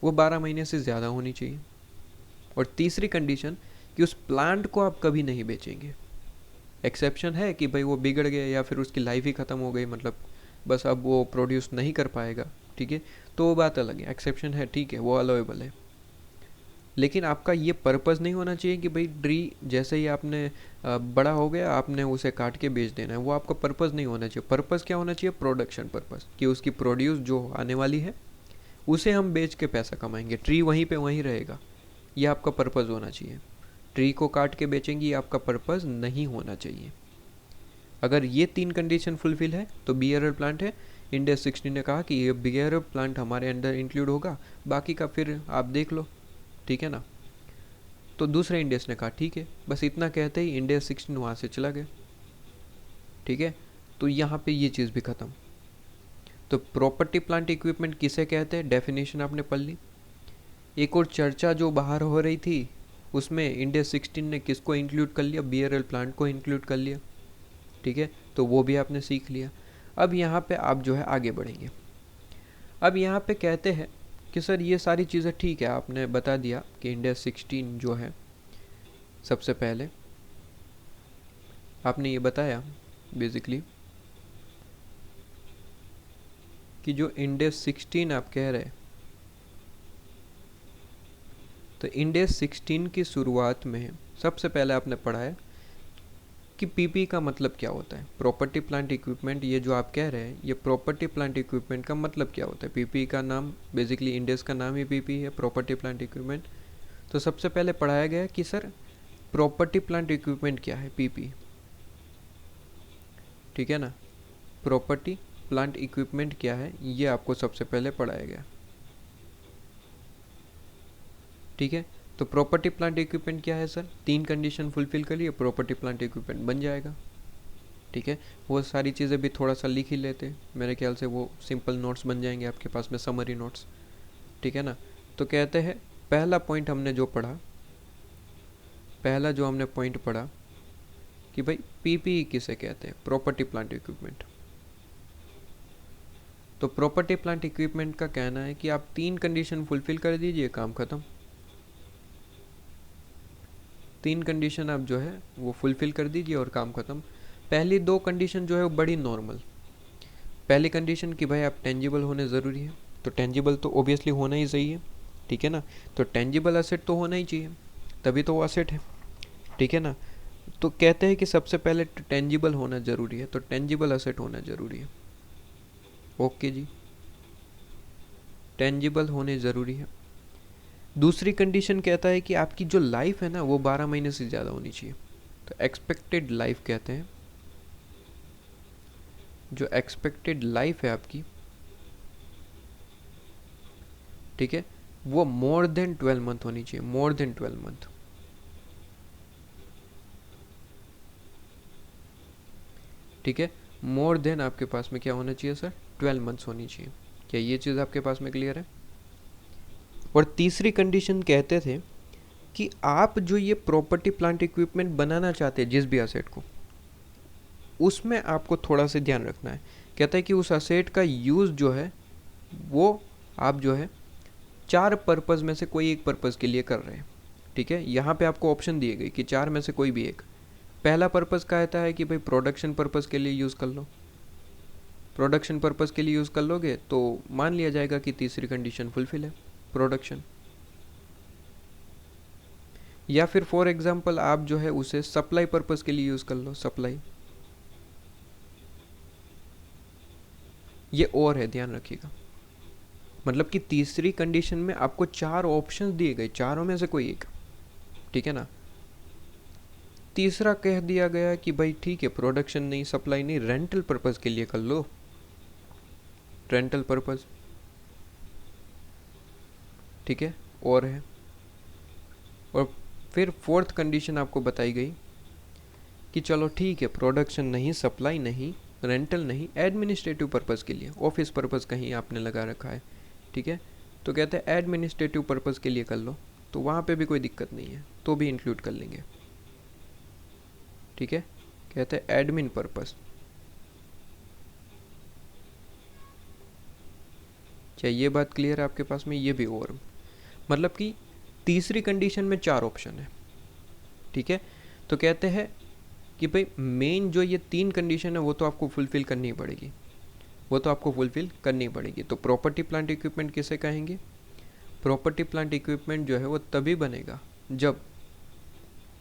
वो 12 महीने से ज़्यादा होनी चाहिए। और तीसरी कंडीशन कि उस प्लांट को आप कभी नहीं बेचेंगे। एक्सेप्शन है कि भाई वो बिगड़ गया या फिर उसकी लाइफ ही ख़त्म हो गई, मतलब बस अब वो प्रोड्यूस नहीं कर पाएगा, ठीक है, तो वो बात अलग है, एक्सेप्शन है, ठीक है, वो अलाउेबल है। लेकिन आपका ये पर्पज़ नहीं होना चाहिए कि भाई ट्री जैसे ही आपने बड़ा हो गया आपने उसे काट के बेच देना है, वो आपका पर्पज़ नहीं होना चाहिए। पर्पज़ क्या होना चाहिए? प्रोडक्शन पर्पज़, कि उसकी प्रोड्यूस जो आने वाली है उसे हम बेच के पैसा कमाएंगे, ट्री वहीं पे वहीं रहेगा, ये आपका पर्पज़ होना चाहिए। ट्री को काट के बेचेंगे, ये आपका पर्पज़ नहीं होना चाहिए। अगर ये 3 कंडीशन फुलफिल है तो बिहेवियरल प्लांट है। इंडेक्स 16 ने कहा कि ये बिहेवियरल प्लांट हमारे अंदर इंक्लूड होगा, बाकी का फिर आप देख लो, ठीक है ना। तो दूसरे इंडेक्स ने कहा ठीक है, बस इतना कहते ही इंडेक्स 16 वहाँ से चला गया, ठीक है। तो यहाँ पे ये चीज़ भी ख़त्म। तो प्रॉपर्टी प्लांट इक्विपमेंट किसे कहते हैं, डेफिनेशन आपने पढ़ ली। एक और चर्चा जो बाहर हो रही थी उसमें इंडेक्स 16 ने किसको इंक्लूड कर लिया, बिहेवियरल प्लांट को इंक्लूड कर लिया, ठीक है, तो वो भी आपने सीख लिया। अब यहाँ पे आप जो है आगे बढ़ेंगे। अब यहाँ पे कहते हैं कि सर ये सारी चीज़ें ठीक है, आपने बता दिया कि इंडेक्स 16 जो है, सबसे पहले आपने ये बताया बेसिकली कि जो इंडेक्स 16 आप कह रहे हैं, तो इंडेक्स 16 की शुरुआत में सबसे पहले आपने पढ़ा है कि पीपी का मतलब क्या होता है, प्रॉपर्टी प्लांट इक्विपमेंट। ये जो आप कह रहे हैं ये प्रॉपर्टी प्लांट इक्विपमेंट का मतलब क्या होता है? पीपी का नाम बेसिकली इंडेक्स का नाम ही पीपी है, प्रॉपर्टी प्लांट इक्विपमेंट। तो सबसे पहले पढ़ाया गया कि सर प्रॉपर्टी प्लांट इक्विपमेंट क्या है, पीपी, ठीक है ना। प्रॉपर्टी प्लांट इक्विपमेंट क्या है ये आपको सबसे पहले पढ़ाया गया, ठीक है। तो प्रॉपर्टी प्लांट इक्विपमेंट क्या है सर, 3 कंडीशन फुलफिल करिए प्रॉपर्टी प्लांट इक्विपमेंट बन जाएगा, ठीक है। वो सारी चीज़ें भी थोड़ा सा लिख ही लेते, मेरे ख्याल से वो सिंपल नोट्स बन जाएंगे आपके पास में, समरी नोट्स, ठीक है ना। तो कहते हैं पहला पॉइंट हमने जो पढ़ा, पहला जो हमने पॉइंट पढ़ा कि भाई पीपीई किसे कहते हैं, प्रॉपर्टी प्लांट इक्विपमेंट। तो प्रॉपर्टी प्लांट इक्विपमेंट का कहना है कि आप 3 कंडीशन फुलफिल कर दीजिए, काम खत्म। 3 कंडीशन आप जो है वो फुलफिल कर दीजिए और काम खत्म। पहली 2 कंडीशन जो है वो बड़ी नॉर्मल। पहली कंडीशन कि भाई आप टेंजिबल होने ज़रूरी है, तो टेंजिबल तो ओबियसली होना ही चाहिए, ठीक है ना। तो टेंजिबल असेट तो होना ही चाहिए, तभी तो वो असेट है, ठीक है ना। तो कहते हैं कि सबसे पहले टेंजिबल होना ज़रूरी है, तो टेंजिबल असेट होना ज़रूरी है, ओके जी, टेंजिबल होने ज़रूरी है। दूसरी कंडीशन कहता है कि आपकी जो लाइफ है ना वो 12 महीने से ज़्यादा होनी चाहिए, तो एक्सपेक्टेड लाइफ कहते हैं, जो एक्सपेक्टेड लाइफ है आपकी, ठीक है, वो मोर देन 12 मंथ होनी चाहिए, मोर देन 12 मंथ, ठीक है। मोर देन आपके पास में क्या होना चाहिए सर, 12 मंथ्स होनी चाहिए। क्या ये चीज़ आपके पास में क्लियर है? और तीसरी कंडीशन कहते थे कि आप जो ये प्रॉपर्टी प्लांट इक्विपमेंट बनाना चाहते हैं जिस भी असेट को, उसमें आपको थोड़ा सा ध्यान रखना है। कहता है कि उस असेट का यूज़ जो है वो आप जो है 4 पर्पज़ में से कोई एक पर्पज़ के लिए कर रहे हैं, ठीक है। यहाँ पे आपको ऑप्शन दिए गए कि 4 में से कोई भी एक। पहला पर्पज़ कहता है कि भाई प्रोडक्शन पर्पज़ के लिए यूज़ कर लो, प्रोडक्शन पर्पज़ के लिए यूज़ कर लोगे तो मान लिया जाएगा कि तीसरी कंडीशन फुलफिल है, प्रोडक्शन। या फिर फॉर एग्जांपल आप जो है उसे सप्लाई पर्पज़ के लिए यूज़ कर लो, सप्लाई, ये और है, ध्यान रखिएगा। मतलब कि तीसरी कंडीशन में आपको 4 ऑप्शंस दिए गए, चारों में से कोई एक, ठीक है ना। तीसरा कह दिया गया कि भाई ठीक है प्रोडक्शन नहीं, सप्लाई नहीं, रेंटल पर्पज़ के लिए कर लो, रेंटल पर्पज़, ठीक है, और है। और फिर फोर्थ कंडीशन आपको बताई गई कि चलो ठीक है प्रोडक्शन नहीं, सप्लाई नहीं, रेंटल नहीं, एडमिनिस्ट्रेटिव पर्पज़ के लिए, ऑफिस पर्पज़ कहीं आपने लगा रखा है, ठीक है, तो कहते हैं एडमिनिस्ट्रेटिव पर्पज़ के लिए कर लो, तो वहाँ पे भी कोई दिक्कत नहीं है, तो भी इंक्लूड कर लेंगे, ठीक है। कहते हैं एडमिन पर्पज़। क्या ये बात क्लियर है आपके पास में? ये भी और मतलब कि तीसरी कंडीशन में 4 ऑप्शन है, ठीक है। तो कहते हैं कि भाई मेन जो ये 3 कंडीशन है वो तो आपको फुलफिल करनी ही पड़ेगी, वो तो आपको फुलफिल करनी पड़ेगी। तो प्रॉपर्टी प्लांट इक्विपमेंट किसे कहेंगे? प्रॉपर्टी प्लांट इक्विपमेंट जो है वो तभी बनेगा जब,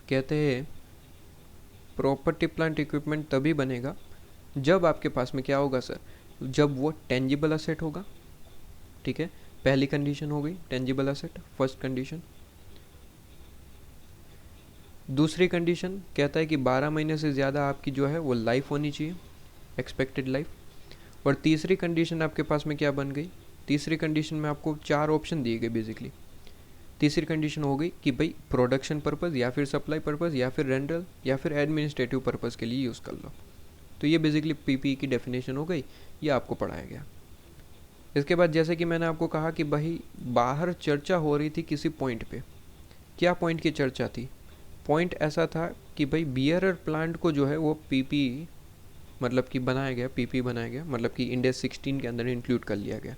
कहते हैं प्रॉपर्टी प्लांट इक्विपमेंट तभी बनेगा जब आपके पास में क्या होगा सर, जब वो टेंजिबल असेट होगा। ठीक है, पहली कंडीशन हो गई टेंजिबल असेट, फर्स्ट कंडीशन। दूसरी कंडीशन कहता है कि 12 महीने से ज़्यादा आपकी जो है वो लाइफ होनी चाहिए, एक्सपेक्टेड लाइफ। और तीसरी कंडीशन आपके पास में क्या बन गई? तीसरी कंडीशन में आपको 4 ऑप्शन दिए गए बेसिकली। तीसरी कंडीशन हो गई कि भाई प्रोडक्शन पर्पज़ या फिर सप्लाई पर्पज़ या फिर रेंटल या फिर एडमिनिस्ट्रेटिव पर्पज़ के लिए यूज़ कर लो। तो ये बेसिकली पीपीई की डेफिनेशन हो गई, ये आपको पढ़ाया गया। इसके बाद जैसे कि मैंने आपको कहा कि भाई बाहर चर्चा हो रही थी किसी पॉइंट पे। क्या पॉइंट की चर्चा थी? पॉइंट ऐसा था कि भाई बियरर प्लांट को जो है वो पीपीई मतलब कि बनाया गया, पीपीई बनाया गया, मतलब कि इंडेक्स 16 के अंदर इंक्लूड कर लिया गया।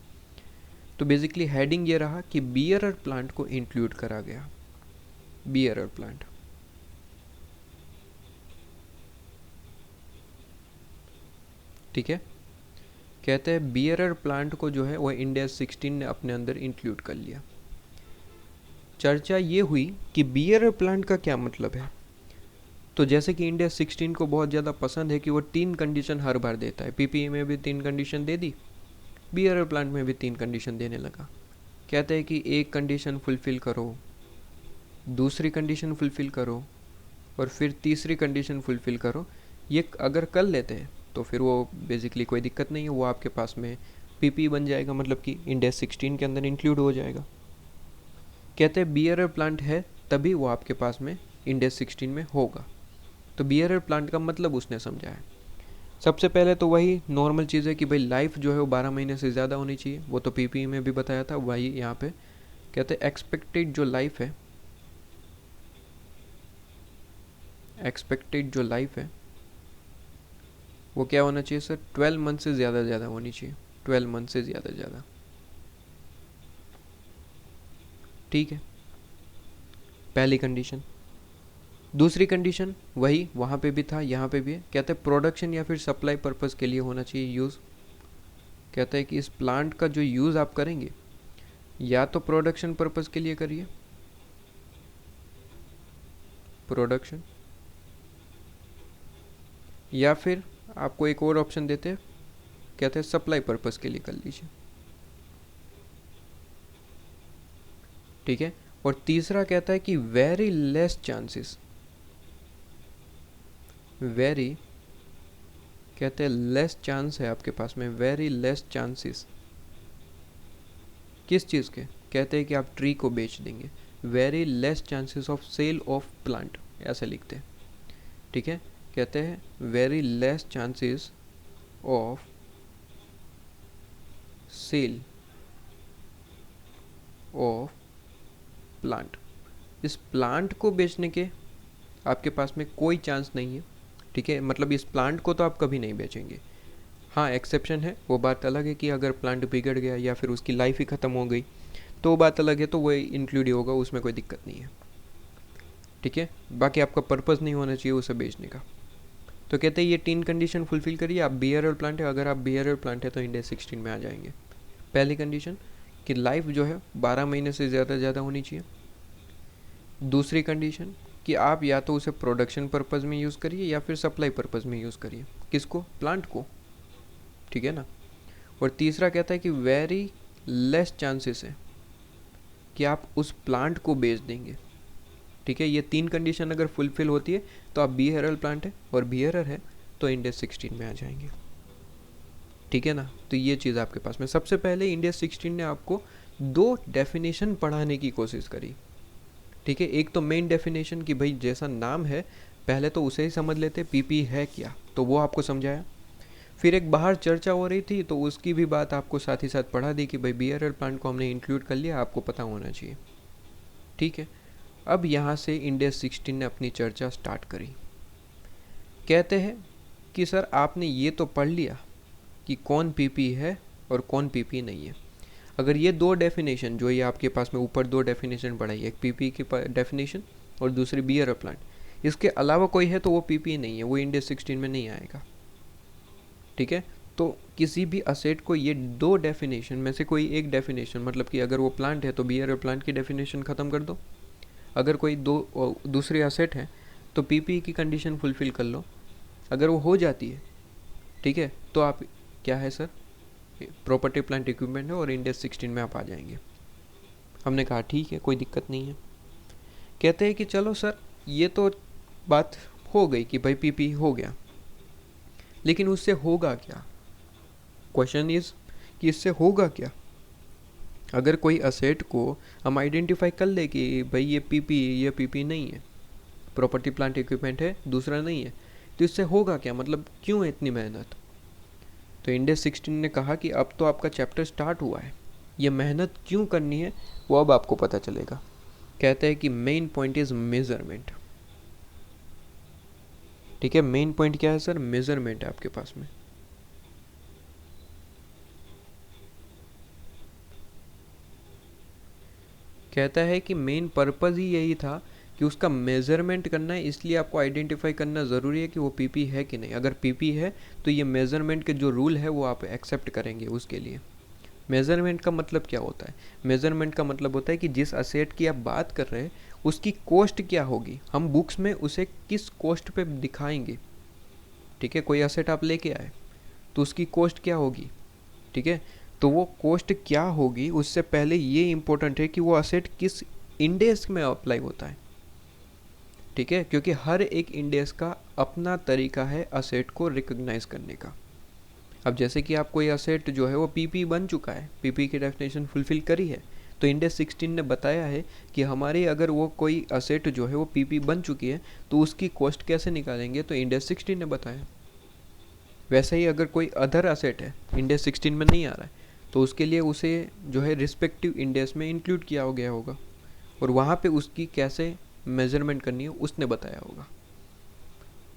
तो बेसिकली हेडिंग ये रहा कि बियरर प्लांट को इंक्लूड करा गया, बियरर प्लांट। ठीक है, कहते हैं बियरर प्लांट को जो है वो इंडेक्स 16 ने अपने अंदर इंक्लूड कर लिया। चर्चा ये हुई कि बियरर प्लांट का क्या मतलब है। तो जैसे कि इंडिया 16 को बहुत ज़्यादा पसंद है कि वो 3 कंडीशन हर बार देता है, पीपीई में भी 3 कंडीशन दे दी, बियरर प्लांट में भी 3 कंडीशन देने लगा। कहते हैं कि एक कंडीशन फुलफ़िल करो, दूसरी कंडीशन फुलफ़िल करो और फिर तीसरी कंडीशन फुलफ़िल करो। ये अगर कर लेते हैं तो फिर वो बेसिकली कोई दिक्कत नहीं है, वो आपके पास में पीपीई बन जाएगा, मतलब कि इंडिया 16 के अंदर इंक्लूड हो जाएगा। कहते हैं बियरर प्लांट है तभी वो आपके पास में इंडिया 16 में होगा। तो बियरर प्लांट का मतलब उसने समझा है। सबसे पहले तो वही नॉर्मल चीज़ है कि भाई लाइफ जो है वो 12 महीने से ज़्यादा होनी चाहिए, वो तो पीपीई में भी बताया था, वही यहाँ पे कहते हैं एक्सपेक्टेड जो लाइफ है, एक्सपेक्टेड जो लाइफ है वो क्या होना चाहिए सर, 12 मंथ से ज़्यादा होनी चाहिए, 12 मंथ से ज़्यादा। ठीक है, पहली कंडीशन। दूसरी कंडीशन वही वहाँ पे भी था, यहाँ पे भी है, कहते हैं प्रोडक्शन या फिर सप्लाई पर्पज़ के लिए होना चाहिए यूज़। कहता है कि इस प्लांट का जो यूज़ आप करेंगे या तो प्रोडक्शन पर्पज़ के लिए करिए, प्रोडक्शन, या फिर आपको एक और ऑप्शन देते हैं, कहते हैं सप्लाई पर्पज़ के लिए कर लीजिए। ठीक है, और तीसरा कहता है कि वेरी लेस चांसेस, वेरी कहते हैं लेस चांस है आपके पास में, वेरी लेस चांसेस किस चीज़ के? कहते हैं कि आप ट्री को बेच देंगे, very less chances of sale of plant, ऐसे लिखते हैं। ठीक है, कहते हैं very less chances of sale of plant. इस प्लांट को बेचने के आपके पास में कोई चांस नहीं है। ठीक है, मतलब इस प्लांट को तो आप कभी नहीं बेचेंगे। हाँ, एक्सेप्शन है, वो बात अलग है कि अगर प्लांट बिगड़ गया या फिर उसकी लाइफ ही ख़त्म हो गई तो बात अलग है, तो वो इंक्लूड ही होगा, उसमें कोई दिक्कत नहीं है। ठीक है, बाकी आपका पर्पज़ नहीं होना चाहिए उसे बेचने का। तो कहते हैं ये 3 कंडीशन फुलफिल करिए, आप बियरर प्लांट है, अगर आप बियरर प्लांट है तो इंडिया 16 में आ जाएंगे। पहली कंडीशन कि लाइफ जो है 12 महीने से ज़्यादा होनी चाहिए। दूसरी कंडीशन कि आप या तो उसे प्रोडक्शन पर्पज़ में यूज़ करिए या फिर सप्लाई पर्पज़ में यूज़ करिए, किसको? प्लांट को। ठीक है ना। और तीसरा कहता है कि वेरी लेस चांसेस है कि आप उस प्लांट को बेच देंगे। ठीक है, ये 3 कंडीशन अगर फुलफिल होती है तो आप बियरर प्लांट है और बियरर है तो इंडिया 16 में आ जाएंगे। ठीक है ना। तो ये चीज़ आपके पास में, सबसे पहले इंडिया 16 ने आपको 2 डेफिनेशन पढ़ाने की कोशिश करी। ठीक है, एक तो मेन डेफिनेशन कि भाई जैसा नाम है पहले तो उसे ही समझ लेते, पीपी है क्या, तो वो आपको समझाया। फिर एक बाहर चर्चा हो रही थी तो उसकी भी बात आपको साथ ही साथ पढ़ा दी कि भाई बियरर प्लांट को हमने इंक्लूड कर लिया, आपको पता होना चाहिए। ठीक है, अब यहाँ से इंडिया 16 ने अपनी चर्चा स्टार्ट करी। कहते हैं कि सर आपने ये तो पढ़ लिया कि कौन पीपी है और कौन पीपी नहीं है। अगर ये 2 डेफिनेशन जो ये आपके पास में ऊपर 2 डेफिनेशन पढ़ाई, एक पीपी की डेफिनेशन और दूसरी बियरर प्लांट, इसके अलावा कोई है तो वो पीपी नहीं है, वो इंडिया 16 में नहीं आएगा। ठीक है, तो किसी भी असेट को ये दो डेफिनेशन में से कोई एक डेफिनेशन, मतलब कि अगर वो प्लांट है तो बियर और प्लांट की डेफिनेशन ख़त्म कर दो, अगर कोई दूसरी असेट है तो पीपी की कंडीशन फुलफ़िल कर लो। अगर वो हो जाती है, ठीक है, तो आप क्या है सर, प्रॉपर्टी प्लांट इक्विपमेंट है और इंडेक्स 16 में आप आ जाएंगे। हमने कहा ठीक है, कोई दिक्कत नहीं है। कहते हैं कि चलो सर ये तो बात हो गई कि भाई पीपी हो गया, लेकिन उससे होगा क्या? क्वेश्चन इज कि इससे होगा क्या? अगर कोई असेट को हम आइडेंटिफाई कर ले कि भाई ये पीपी नहीं है, प्रॉपर्टी प्लांट इक्विपमेंट है, दूसरा नहीं है, तो इससे होगा क्या, मतलब क्यों है इतनी मेहनत? तो इंडेक्स 16 ने कहा कि अब तो आपका चैप्टर स्टार्ट हुआ है, ये मेहनत क्यों करनी है वो अब आपको पता चलेगा। कहते हैं कि मेन पॉइंट इज मेजरमेंट। ठीक है, मेन पॉइंट क्या है सर? मेजरमेंट है आपके पास में। कहता है कि मेन पर्पज़ ही यही था कि उसका मेज़रमेंट करना है, इसलिए आपको आइडेंटिफाई करना ज़रूरी है कि वो पीपी है कि नहीं। अगर पीपी है तो ये मेज़रमेंट के जो रूल है वो आप एक्सेप्ट करेंगे उसके लिए। मेज़रमेंट का मतलब क्या होता है? मेज़रमेंट का मतलब होता है कि जिस असेट की आप बात कर रहे हैं उसकी कॉस्ट क्या होगी, हम बुक्स में उसे किस कॉस्ट पे दिखाएंगे। ठीक है, कोई असेट आप लेके आए तो उसकी कॉस्ट क्या होगी, ठीक है, तो वो कॉस्ट क्या होगी उससे पहले ये इम्पोर्टेंट है कि वो असेट किस इंडेक्स में अप्लाई होता है। ठीक है, क्योंकि हर एक इंडेक्स का अपना तरीका है असेट को रिकॉग्नाइज करने का। अब जैसे कि आप कोई असेट जो है वो पीपी बन चुका है, पीपी की डेफिनेशन फुलफिल करी है, तो इंडेक्स 16 ने बताया है कि हमारी अगर वो कोई असेट जो है वो पीपी बन चुकी है तो उसकी कॉस्ट कैसे निकालेंगे, तो इंडेक्स 16 ने बताया। वैसे ही अगर कोई अदर असेट है, इंडेक्स 16 में नहीं आ रहा है, तो उसके लिए उसे जो है रिस्पेक्टिव इंडेक्स में इंक्लूड किया गया होगा और वहाँ पे उसकी कैसे मेजरमेंट करनी है उसने बताया होगा।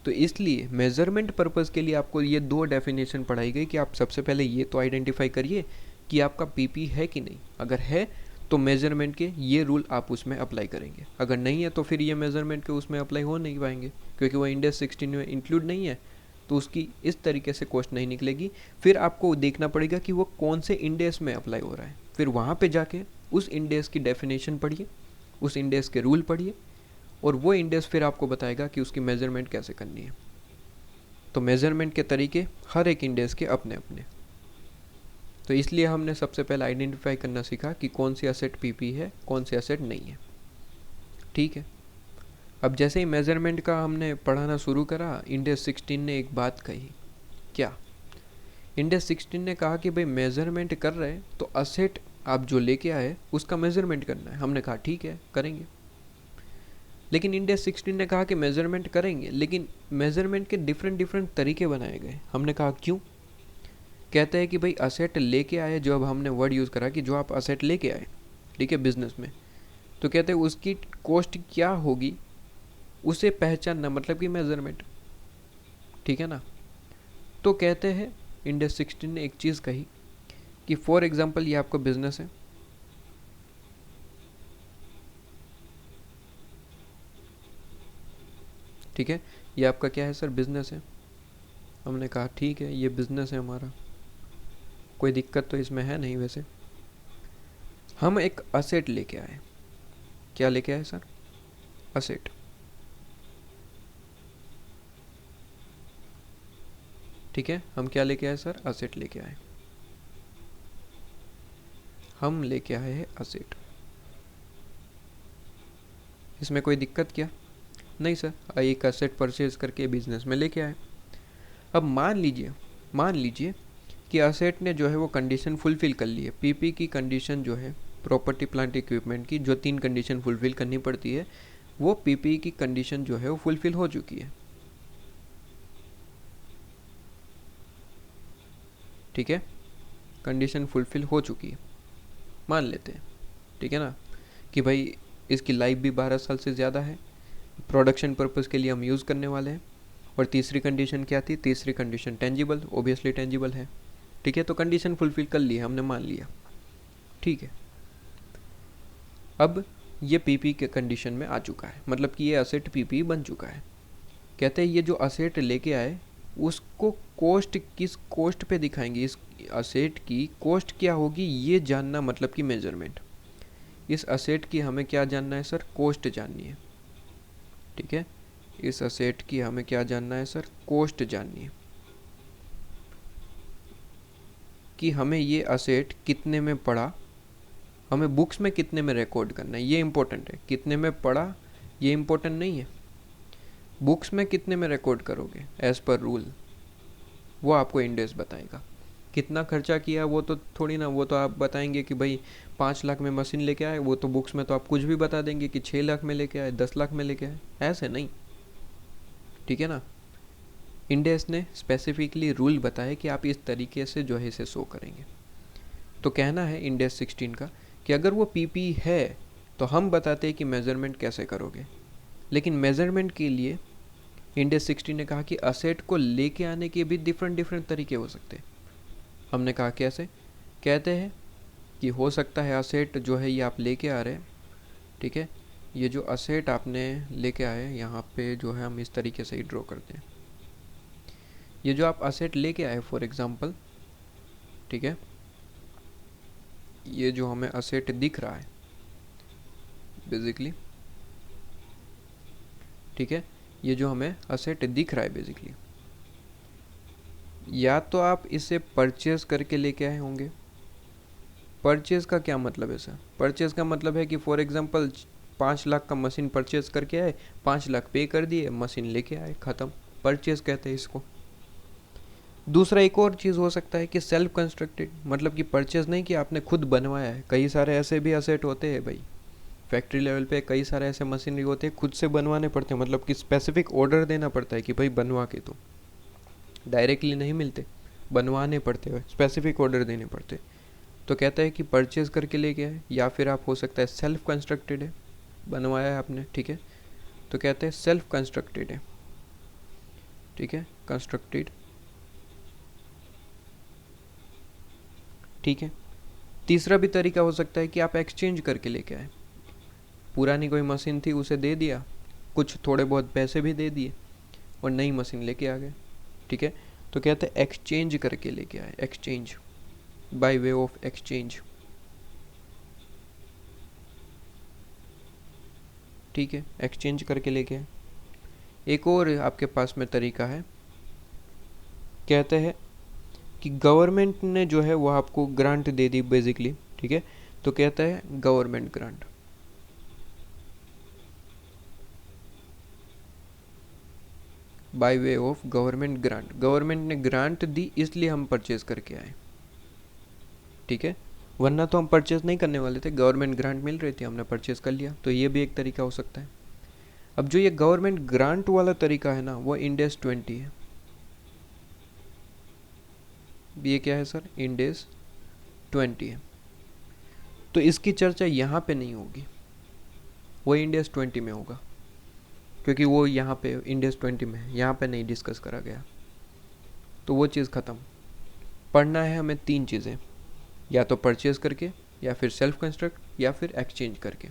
तो इसलिए मेजरमेंट पर्पज़ के लिए आपको ये दो डेफिनेशन पढ़ाई गई कि आप सबसे पहले ये तो आइडेंटिफाई करिए कि आपका पीपी है कि नहीं। अगर है तो मेजरमेंट के ये रूल आप उसमें अप्लाई करेंगे, अगर नहीं है तो फिर ये मेजरमेंट के उसमें अप्लाई हो नहीं पाएंगे क्योंकि वो इंडेक्स 16 में इंक्लूड नहीं है, तो उसकी इस तरीके से कॉस्ट नहीं निकलेगी। फिर आपको देखना पड़ेगा कि वो कौन से इंडेक्स में अप्लाई हो रहा है, फिर वहाँ पे जाके उस इंडेक्स की डेफिनेशन पढ़िए, उस इंडेक्स के रूल पढ़िए और वो इंडेक्स फिर आपको बताएगा कि उसकी मेजरमेंट कैसे करनी है। तो मेजरमेंट के तरीके हर एक इंडेक्स के अपने अपने। तो इसलिए हमने सबसे पहले आइडेंटिफाई करना सीखा कि कौन सी असेट पीपी है, कौन सी असेट नहीं है। ठीक है, अब जैसे ही मेजरमेंट का हमने पढ़ाना शुरू करा, इंडेक्स 16 ने एक बात कही। क्या? इंडेक्स 16 ने कहा कि भाई मेजरमेंट कर रहे हैं तो असेट आप जो लेके आए उसका मेजरमेंट करना है। हमने कहा ठीक है करेंगे, लेकिन इंडेक्स 16 ने कहा कि मेजरमेंट करेंगे, लेकिन मेजरमेंट के डिफरेंट तरीके बनाए गए। हमने कहा क्यों? कहते हैं कि भाई असेट लेके आए, जो अब हमने वर्ड यूज़ करा कि जो आप असेट लेके आए, ठीक है, बिजनेस में, तो कहते हैं उसकी कॉस्ट क्या होगी उसे पहचानना, मतलब कि मेजरमेंट। ठीक है ना? तो कहते हैं इंडेक्स 16 ने एक चीज़ कही कि फॉर एग्जांपल ये आपका बिजनेस है, ठीक है, ये आपका क्या है सर? बिजनेस है। हमने कहा ठीक है ये बिजनेस है हमारा, कोई दिक्कत तो इसमें है नहीं। वैसे हम एक असेट लेके आए। क्या लेके आए सर? असेट। ठीक है, हम क्या लेके आए सर? असेट लेके आए। हम लेके आए हैं असेट, इसमें कोई दिक्कत क्या? नहीं सर, एक असेट परचेज करके बिजनेस में लेके आए। अब मान लीजिए कि असेट ने जो है वो कंडीशन फुलफिल कर ली है, पीपी की कंडीशन जो है, प्रॉपर्टी प्लांट इक्विपमेंट की जो 3 कंडीशन फुलफिल करनी पड़ती है, वो पीपी की कंडीशन जो है वो फुलफिल हो चुकी है। ठीक है, कंडीशन फुलफिल हो चुकी है, मान लेते हैं, ठीक है ना, कि भाई इसकी लाइफ भी 12 साल से ज़्यादा है, प्रोडक्शन पर्पज़ के लिए हम यूज़ करने वाले हैं। और तीसरी कंडीशन क्या थी? तीसरी कंडीशन टेंजिबल, ओबियसली टेंजिबल है। ठीक है, तो कंडीशन फुलफिल कर ली है, हमने मान लिया। ठीक है, अब ये पीपी के कंडीशन में आ चुका है, मतलब कि ये असेट पीपी बन चुका है। कहते हैं ये जो असेट लेके आए उसको कॉस्ट किस कॉस्ट पे दिखाएंगे, इस असेट की कॉस्ट क्या होगी ये जानना मतलब कि मेजरमेंट। इस असेट की हमें क्या जानना है सर, कॉस्ट जाननी है, ठीक है। इस असेट की हमें क्या जानना है सर, कॉस्ट जाननी है, कि हमें ये असेट कितने में पड़ा, हमें बुक्स में कितने में रिकॉर्ड करना है, ये इंपॉर्टेंट है। कितने में पड़ा ये इंपॉर्टेंट नहीं है, बुक्स में कितने में रिकॉर्ड करोगे एज़ पर रूल, वो आपको इंडेस बताएगा। कितना खर्चा किया वो तो थोड़ी ना, वो तो आप बताएंगे कि भाई 5 लाख में मशीन लेके आए, वो तो बुक्स में तो आप कुछ भी बता देंगे कि 6 लाख में लेके आए, 10 लाख में लेके आए, ऐसे नहीं, ठीक है ना। इंडेस ने स्पेसिफिकली रूल बताया कि आप इस तरीके से जो है इसे शो करेंगे। तो कहना है इंडेस 16 का कि अगर वो पीपी है तो हम बताते हैं कि मेजरमेंट कैसे करोगे, लेकिन मेजरमेंट के लिए इंडेस 16 ने कहा कि असेट को लेके आने के भी डिफरेंट डिफरेंट तरीके हो सकते हैं। हमने कहा कैसे, कहते हैं कि हो सकता है असेट जो है ये आप लेके आ रहे हैं, ठीक है, ये जो असेट आपने लेके आए यहाँ पे जो है हम इस तरीके से ही ड्रॉ करते हैं। ये जो आप असेट लेके आए फॉर एग्जांपल, ठीक है, ये जो हमें असेट दिख रहा है बेसिकली, ठीक है, ये जो हमें असेट दिख रहा है बेसिकली, या तो आप इसे परचेज करके लेके आए होंगे। परचेज का क्या मतलब है सर, परचेज का मतलब है कि फॉर एग्जांपल 5 लाख का मशीन परचेज करके आए, 5 लाख पे कर दिए, मशीन लेके आए, ख़त्म, परचेज कहते हैं इसको। दूसरा एक और चीज़ हो सकता है कि सेल्फ कंस्ट्रक्टेड, मतलब कि परचेज नहीं कि आपने खुद बनवाया है। कई सारे ऐसे भी असेट होते हैं भाई, फैक्ट्री लेवल पे कई सारे ऐसे मशीनरी होते हैं खुद से बनवाने पड़ते हैं, मतलब कि स्पेसिफिक ऑर्डर देना पड़ता है कि भाई बनवा के, तो डायरेक्टली नहीं मिलते, बनवाने पड़ते हैं, स्पेसिफिक ऑर्डर देने पड़ते हैं। तो कहता है कि परचेज करके लेके आए, या फिर आप हो सकता है सेल्फ कंस्ट्रक्टेड है, बनवाया है आपने, ठीक है, तो कहते हैं सेल्फ कंस्ट्रक्टेड है, ठीक है, कंस्ट्रक्टेड, ठीक है। तीसरा भी तरीका हो सकता है कि आप एक्सचेंज करके लेके आए, पुरानी कोई मशीन थी उसे दे दिया, कुछ थोड़े बहुत पैसे भी दे दिए और नई मशीन लेके आ गए, ठीक है, तो कहते हैं एक्सचेंज करके लेके आए, exchange, by way of exchange, ठीक है, एक्सचेंज करके लेके आए। एक और आपके पास में तरीका है, कहते हैं कि गवर्नमेंट ने जो है वो आपको ग्रांट दे दी बेसिकली, ठीक है, तो कहता है government grant, by way of government grant, government ने ग्रांट दी इसलिए हम परचेज करके आए, ठीक है, वरना तो हम परचेज नहीं करने वाले थे, गवर्नमेंट ग्रांट मिल रही थी, हमने परचेज कर लिया, तो ये भी एक तरीका हो सकता है। अब जो ये गवर्नमेंट ग्रांट वाला तरीका है ना, वो इंडेस 20 है। ये क्या है सर, इंडेस 20 है, तो इसकी चर्चा यहाँ पे नहीं होगी, वो इंडेस 20 में होगा, क्योंकि वो यहाँ पे इंडेस 20 में है, यहाँ पे नहीं डिस्कस करा गया, तो वो चीज़ ख़त्म। पढ़ना है हमें 3 चीज़ें, या तो परचेज करके, या फिर सेल्फ कंस्ट्रक्ट, या फिर एक्सचेंज करके।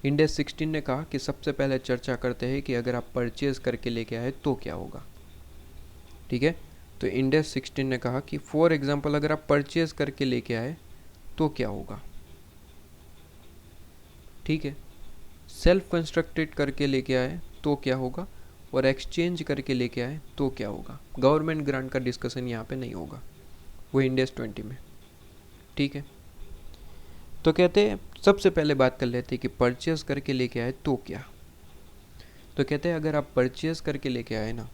इंडेस 16 ने कहा कि सबसे पहले चर्चा करते हैं कि अगर आप परचेज करके लेके आए तो क्या होगा, ठीक है, तो इंडेस 16 ने कहा कि फॉर एग्जांपल अगर आप परचेज करके लेके आए तो क्या होगा, ठीक है, सेल्फ कंस्ट्रक्टेड करके लेके आए तो क्या होगा, और एक्सचेंज करके लेके आए तो क्या होगा। गवर्नमेंट ग्रांट का डिस्कशन यहाँ पे नहीं होगा, वो इंडेस 20 में, ठीक है। तो कहते हैं सबसे पहले बात कर लेते हैं कि परचेज करके लेके आए तो क्या। तो कहते हैं अगर आप परचेज करके लेके आए ना,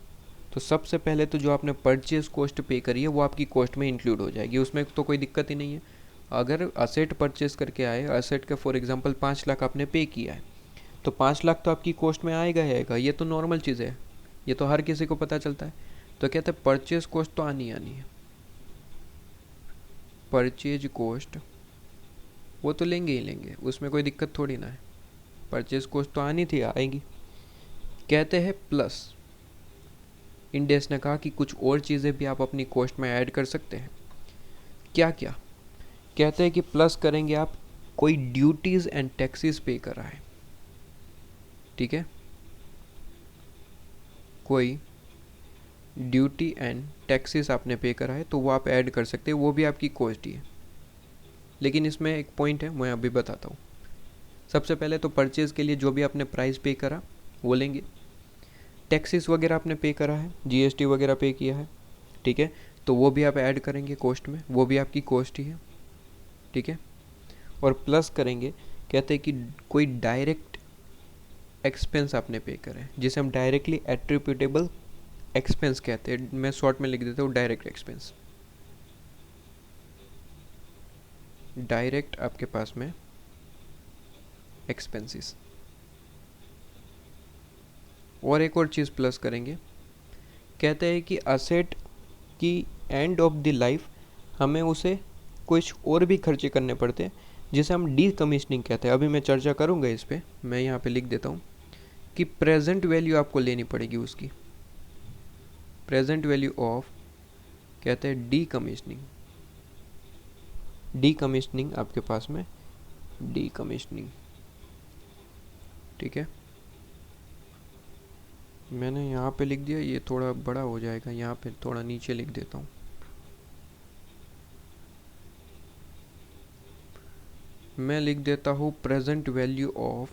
तो सबसे पहले तो जो आपने परचेज कॉस्ट पे करी है वो आपकी कॉस्ट में इंक्लूड हो जाएगी, उसमें तो कोई दिक्कत ही नहीं है। अगर असेट परचेज करके आए, असेट का फॉर एग्जांपल 5 लाख आपने पे किया है, तो 5 लाख तो आपकी कॉस्ट में आएगा ही आएगा, ये तो नॉर्मल चीज़ है, ये तो हर किसी को पता चलता है। तो कहते हैं परचेज कॉस्ट तो आनी आनी है, परचेज कॉस्ट वो तो लेंगे ही लेंगे, उसमें कोई दिक्कत थोड़ी ना है, परचेज कॉस्ट तो आनी थी, आएगी। कहते हैं प्लस, इंडेस ने कहा कि कुछ और चीज़ें भी आप अपनी कॉस्ट में ऐड कर सकते हैं। क्या क्या, कहते हैं कि प्लस करेंगे आप कोई ड्यूटीज़ एंड टैक्सेस पे कर रहा है, ठीक है, कोई ड्यूटी एंड टैक्सेस आपने पे करा है तो वो आप ऐड कर सकते हैं, वो भी आपकी कॉस्ट ही है। लेकिन इसमें एक पॉइंट है, मैं अभी बताता हूँ। सबसे पहले तो परचेज़ के लिए जो भी आपने प्राइस पे करा वो लेंगे। टैक्सेस वगैरह आपने पे करा है, जीएसटी वगैरह पे किया है, ठीक है, तो वो भी आप ऐड करेंगे कॉस्ट में, वो भी आपकी कॉस्ट ही है, ठीक है। और प्लस करेंगे, कहते हैं कि कोई डायरेक्ट एक्सपेंस आपने पे करा है जिसे हम डायरेक्टली एट्रीब्यूटेबल एक्सपेंस कहते हैं। मैं शॉर्ट में लिख देता हूँ डायरेक्ट एक्सपेंस। डायरेक्ट आपके पास में एक्सपेंसेस। और एक और चीज़ प्लस करेंगे, कहते हैं कि असेट की एंड ऑफ द लाइफ हमें उसे कुछ और भी खर्चे करने पड़ते हैं जिसे हम डी कमीशनिंग कहते हैं। अभी मैं चर्चा करूँगा इस पर, मैं यहाँ पे लिख देता हूँ कि प्रेजेंट वैल्यू आपको लेनी पड़ेगी उसकी, प्रेजेंट वैल्यू ऑफ, कहते हैं डी कमीशनिंग। डी कमीशनिंग आपके पास में, डी कमीशनिंग, ठीक है। मैंने यहाँ पे लिख दिया, ये थोड़ा बड़ा हो जाएगा, यहाँ पे थोड़ा नीचे लिख देता हूँ। मैं लिख देता हूँ प्रेजेंट वैल्यू ऑफ,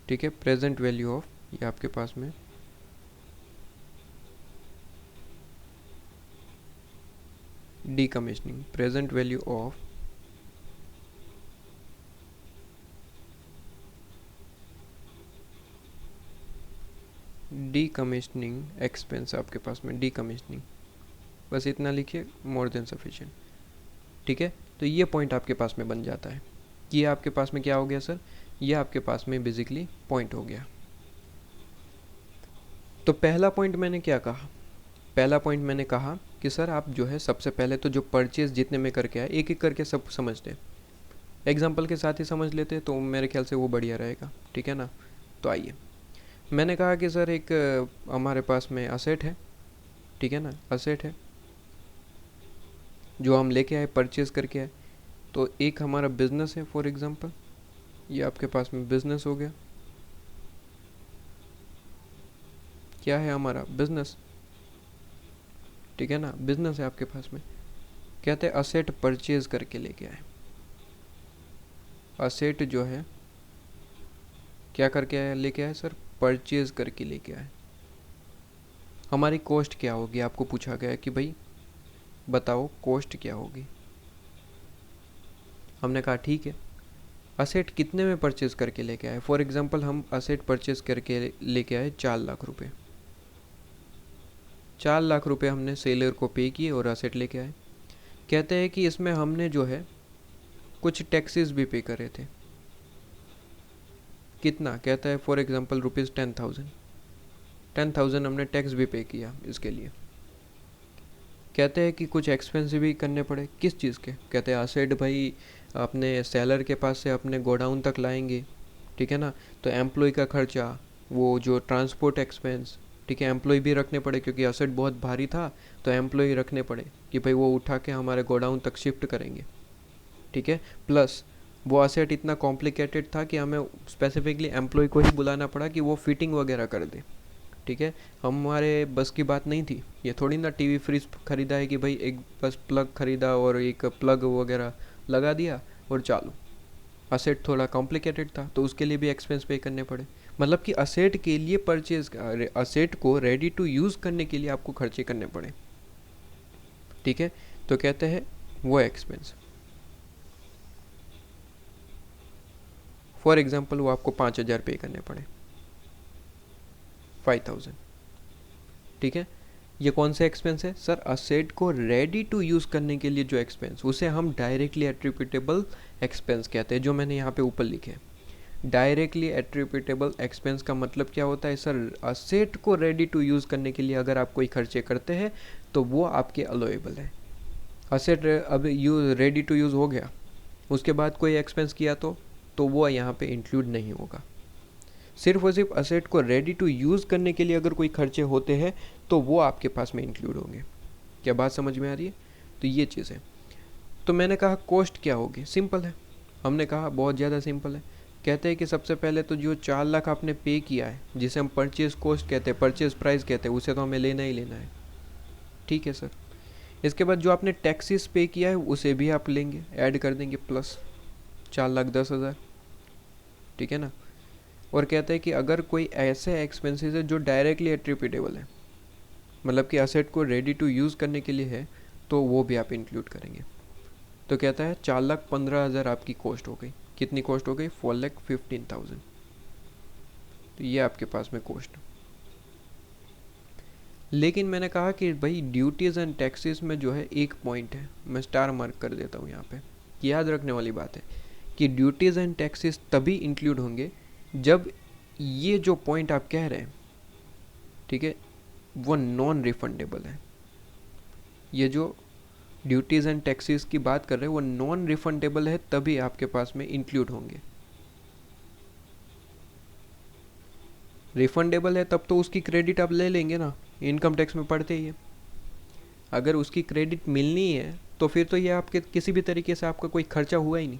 ठीक है, प्रेजेंट वैल्यू ऑफ, ये आपके पास में D commissioning, present value of D commissioning expense आपके पास में, डी कमीशनिंग, बस इतना लिखिए, मोर देन सफिशिएंट, ठीक है। तो ये पॉइंट आपके पास में बन जाता है कि ये आपके पास में क्या हो गया सर, ये आपके पास में बेसिकली पॉइंट हो गया। तो पहला पॉइंट मैंने क्या कहा, पहला पॉइंट मैंने कहा कि सर आप जो है सबसे पहले तो जो परचेज जितने में करके आए एक एक करके सब समझते, एग्जाम्पल के साथ ही समझ लेते तो मेरे ख्याल से वो बढ़िया रहेगा, ठीक है ना। तो आइए, मैंने कहा कि सर एक हमारे पास में असेट है, ठीक है ना, असेट है जो हम लेके आए, परचेज करके आए। तो एक हमारा बिजनेस है, फॉर एग्जांपल ये आपके पास में बिजनेस हो गया, क्या है हमारा बिजनेस, ठीक है ना, बिजनेस है आपके पास में। कहते हैं असेट परचेज करके लेके आए, असेट जो है क्या करके आए, लेके आए सर, परचेज करके लेके आए। हमारी कॉस्ट क्या होगी, आपको पूछा गया कि भाई बताओ कॉस्ट क्या होगी। हमने कहा ठीक है, असेट कितने में परचेज करके लेके आए, फॉर एग्जांपल हम असेट परचेज करके लेके आए 4 लाख रुपए, 4 लाख रुपए हमने सेलर को पे किए और असेट लेके आए। कहते हैं कि इसमें हमने जो है कुछ टैक्सेस भी पे करे थे, कितना, कहता है फॉर एग्जांपल ₹10,000, 10,000 हमने टैक्स भी पे किया इसके लिए। कहते हैं कि कुछ एक्सपेंस भी करने पड़े, किस चीज़ के, कहते हैं असेट भाई अपने सेलर के पास से अपने गोडाउन तक लाएंगे, ठीक है ना, तो एम्प्लॉय का खर्चा, वो जो ट्रांसपोर्ट एक्सपेंस, ठीक है, एम्प्लॉय भी रखने पड़े क्योंकि असेट बहुत भारी था, तो एम्प्लॉय रखने पड़े कि भाई वो उठा के हमारे गोडाउन तक शिफ्ट करेंगे, ठीक है। प्लस वो असेट इतना कॉम्प्लिकेटेड था कि हमें स्पेसिफिकली एम्प्लॉय को ही बुलाना पड़ा कि वो फिटिंग वगैरह कर दे, ठीक है, हमारे बस की बात नहीं थी। ये थोड़ी ना टीवी फ्रिज खरीदा है कि भाई एक बस प्लग खरीदा और एक प्लग वगैरह लगा दिया और चालू। असेट थोड़ा कॉम्प्लिकेटेड था तो उसके लिए भी एक्सपेंस पे करने पड़े। मतलब कि असेट के लिए परचेज, असेट को रेडी टू यूज़ करने के लिए आपको खर्चे करने पड़े, ठीक है। तो कहते हैं वो एक्सपेंस, फॉर एग्जांपल वो आपको 5,000 पे करने पड़े, 5,000, ठीक है। ये कौन सा एक्सपेंस है सर, असेट को रेडी टू यूज़ करने के लिए जो एक्सपेंस, उसे हम डायरेक्टली एट्रीब्यूटेबल एक्सपेंस कहते हैं, जो मैंने यहाँ पे ऊपर लिखे। डायरेक्टली एट्रीब्यूटेबल एक्सपेंस का मतलब क्या होता है सर, असेट को रेडी टू यूज़ करने के लिए अगर आप कोई खर्चे करते हैं तो वो आपके अलोएबल है। असेट अब रेडी टू यूज़ हो गया, उसके बाद कोई एक्सपेंस किया तो वो यहाँ पे इंक्लूड नहीं होगा। सिर्फ और सिर्फ असेट को रेडी टू यूज़ करने के लिए अगर कोई खर्चे होते हैं तो वो आपके पास में इंक्लूड होंगे। क्या बात समझ में आ रही है? तो ये चीज़ है। तो मैंने कहा कॉस्ट क्या होगी, सिंपल है, हमने कहा बहुत ज़्यादा सिंपल है। कहते हैं कि सबसे पहले तो जो 4 लाख आपने पे किया है, जिसे हम परचेज कॉस्ट कहते हैं, परचेज प्राइस कहते हैं, उसे तो हमें लेना ही लेना है। ठीक है सर। इसके बाद जो आपने टैक्सेस पे किया है उसे भी आप लेंगे, ऐड कर देंगे प्लस 4,10,000। ठीक है ना। और कहते हैं कि अगर कोई ऐसे एक्सपेंसेस है जो डायरेक्टली एट्रीब्यूटेबल है, मतलब कि असेट को रेडी टू यूज़ करने के लिए है, तो वो भी आप इंक्लूड करेंगे। तो कहता है 4,15,000 आपकी कॉस्ट हो गई। कितनी कॉस्ट हो गई? 4,15,000। तो ये आपके पास में कॉस्ट। लेकिन मैंने कहा कि भाई ड्यूटीज़ एंड टैक्सेस में जो है एक पॉइंट है, मैं स्टार मार्क कर देता हूँ यहाँ पे, कि याद रखने वाली बात है कि ड्यूटीज़ एंड टैक्सेस तभी इंक्लूड होंगे जब ये जो पॉइंट आप कह रहे हैं, ठीक है, वो नॉन रिफंडेबल है। ये जो ड्यूटीज़ एंड टैक्सेस की बात कर रहे हैं वो नॉन रिफंडेबल है, तभी आपके पास में इंक्लूड होंगे। रिफंडेबल है तब तो उसकी क्रेडिट आप ले लेंगे ना, इनकम टैक्स में पड़ते ही है। अगर उसकी क्रेडिट मिलनी है तो फिर तो ये आपके किसी भी तरीके से आपका कोई खर्चा हुआ ही नहीं।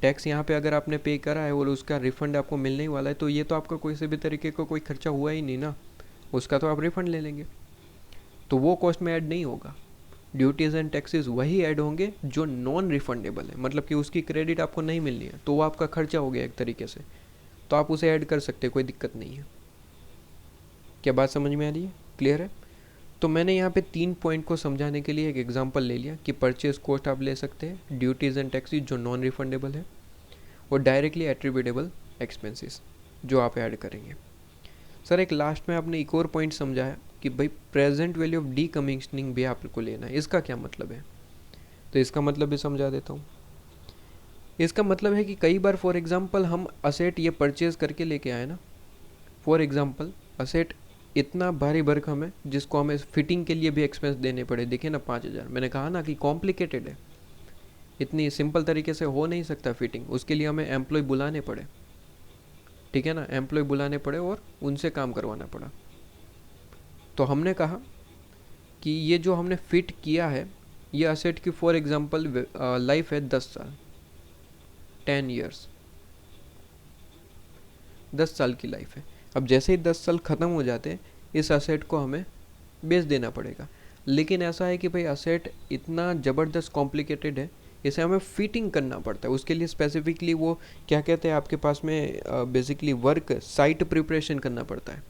टैक्स यहाँ पे अगर आपने पे करा है और उसका रिफंड आपको मिलने ही वाला है, तो ये तो आपका किसी भी तरीके का कोई खर्चा हुआ ही नहीं ना, उसका तो आप रिफंड ले लेंगे। तो वो कॉस्ट में ऐड नहीं होगा। ड्यूटीज़ एंड टैक्सेस वही ऐड होंगे जो नॉन रिफंडेबल है, मतलब कि उसकी क्रेडिट आपको नहीं मिलनी है, तो वो आपका खर्चा हो गया एक तरीके से, तो आप उसे ऐड कर सकते हैं, कोई दिक्कत नहीं है। क्या बात समझ में आ रही है? क्लियर है? तो मैंने यहाँ पे 3 पॉइंट को समझाने के लिए एक एग्जांपल ले लिया कि परचेज कॉस्ट आप ले सकते हैं, ड्यूटीज़ एंड टैक्सेस जो नॉन रिफंडेबल है, और डायरेक्टली एट्रीब्यूटेबल एक्सपेंसेस जो आप ऐड करेंगे। सर एक लास्ट में आपने एक और पॉइंट समझाया कि भाई present value of D commissioning भी आपको लेना है। इसका क्या मतलब है? तो इसका मतलब भी समझा देता हूँ। इसका मतलब है कि कई बार फॉर एग्जांपल हम असेट ये परचेज करके लेके आए ना, फॉर एग्जांपल असेट इतना भारी भरकम है जिसको हमें फिटिंग के लिए भी एक्सपेंस देने पड़े। देखिए ना 5,000, मैंने कहा ना कि कॉम्प्लिकेटेड है, इतनी सिंपल तरीके से हो नहीं सकता फिटिंग, उसके लिए हमें एम्प्लॉय बुलाने पड़े। ठीक है ना, एम्प्लॉय बुलाने पड़े और उनसे काम करवाना पड़ा। तो हमने कहा कि ये जो हमने फिट किया है ये असेट की फॉर एग्जांपल लाइफ है 10 साल, 10 ईयर्स, 10 साल की लाइफ है। अब जैसे ही 10 साल ख़त्म हो जाते हैं इस असेट को हमें बेच देना पड़ेगा। लेकिन ऐसा है कि भाई असेट इतना ज़बरदस्त कॉम्प्लिकेटेड है, इसे हमें फिटिंग करना पड़ता है। उसके लिए स्पेसिफिकली वो क्या कहते हैं आपके पास में, बेसिकली वर्क साइट प्रिपरेशन करना पड़ता है।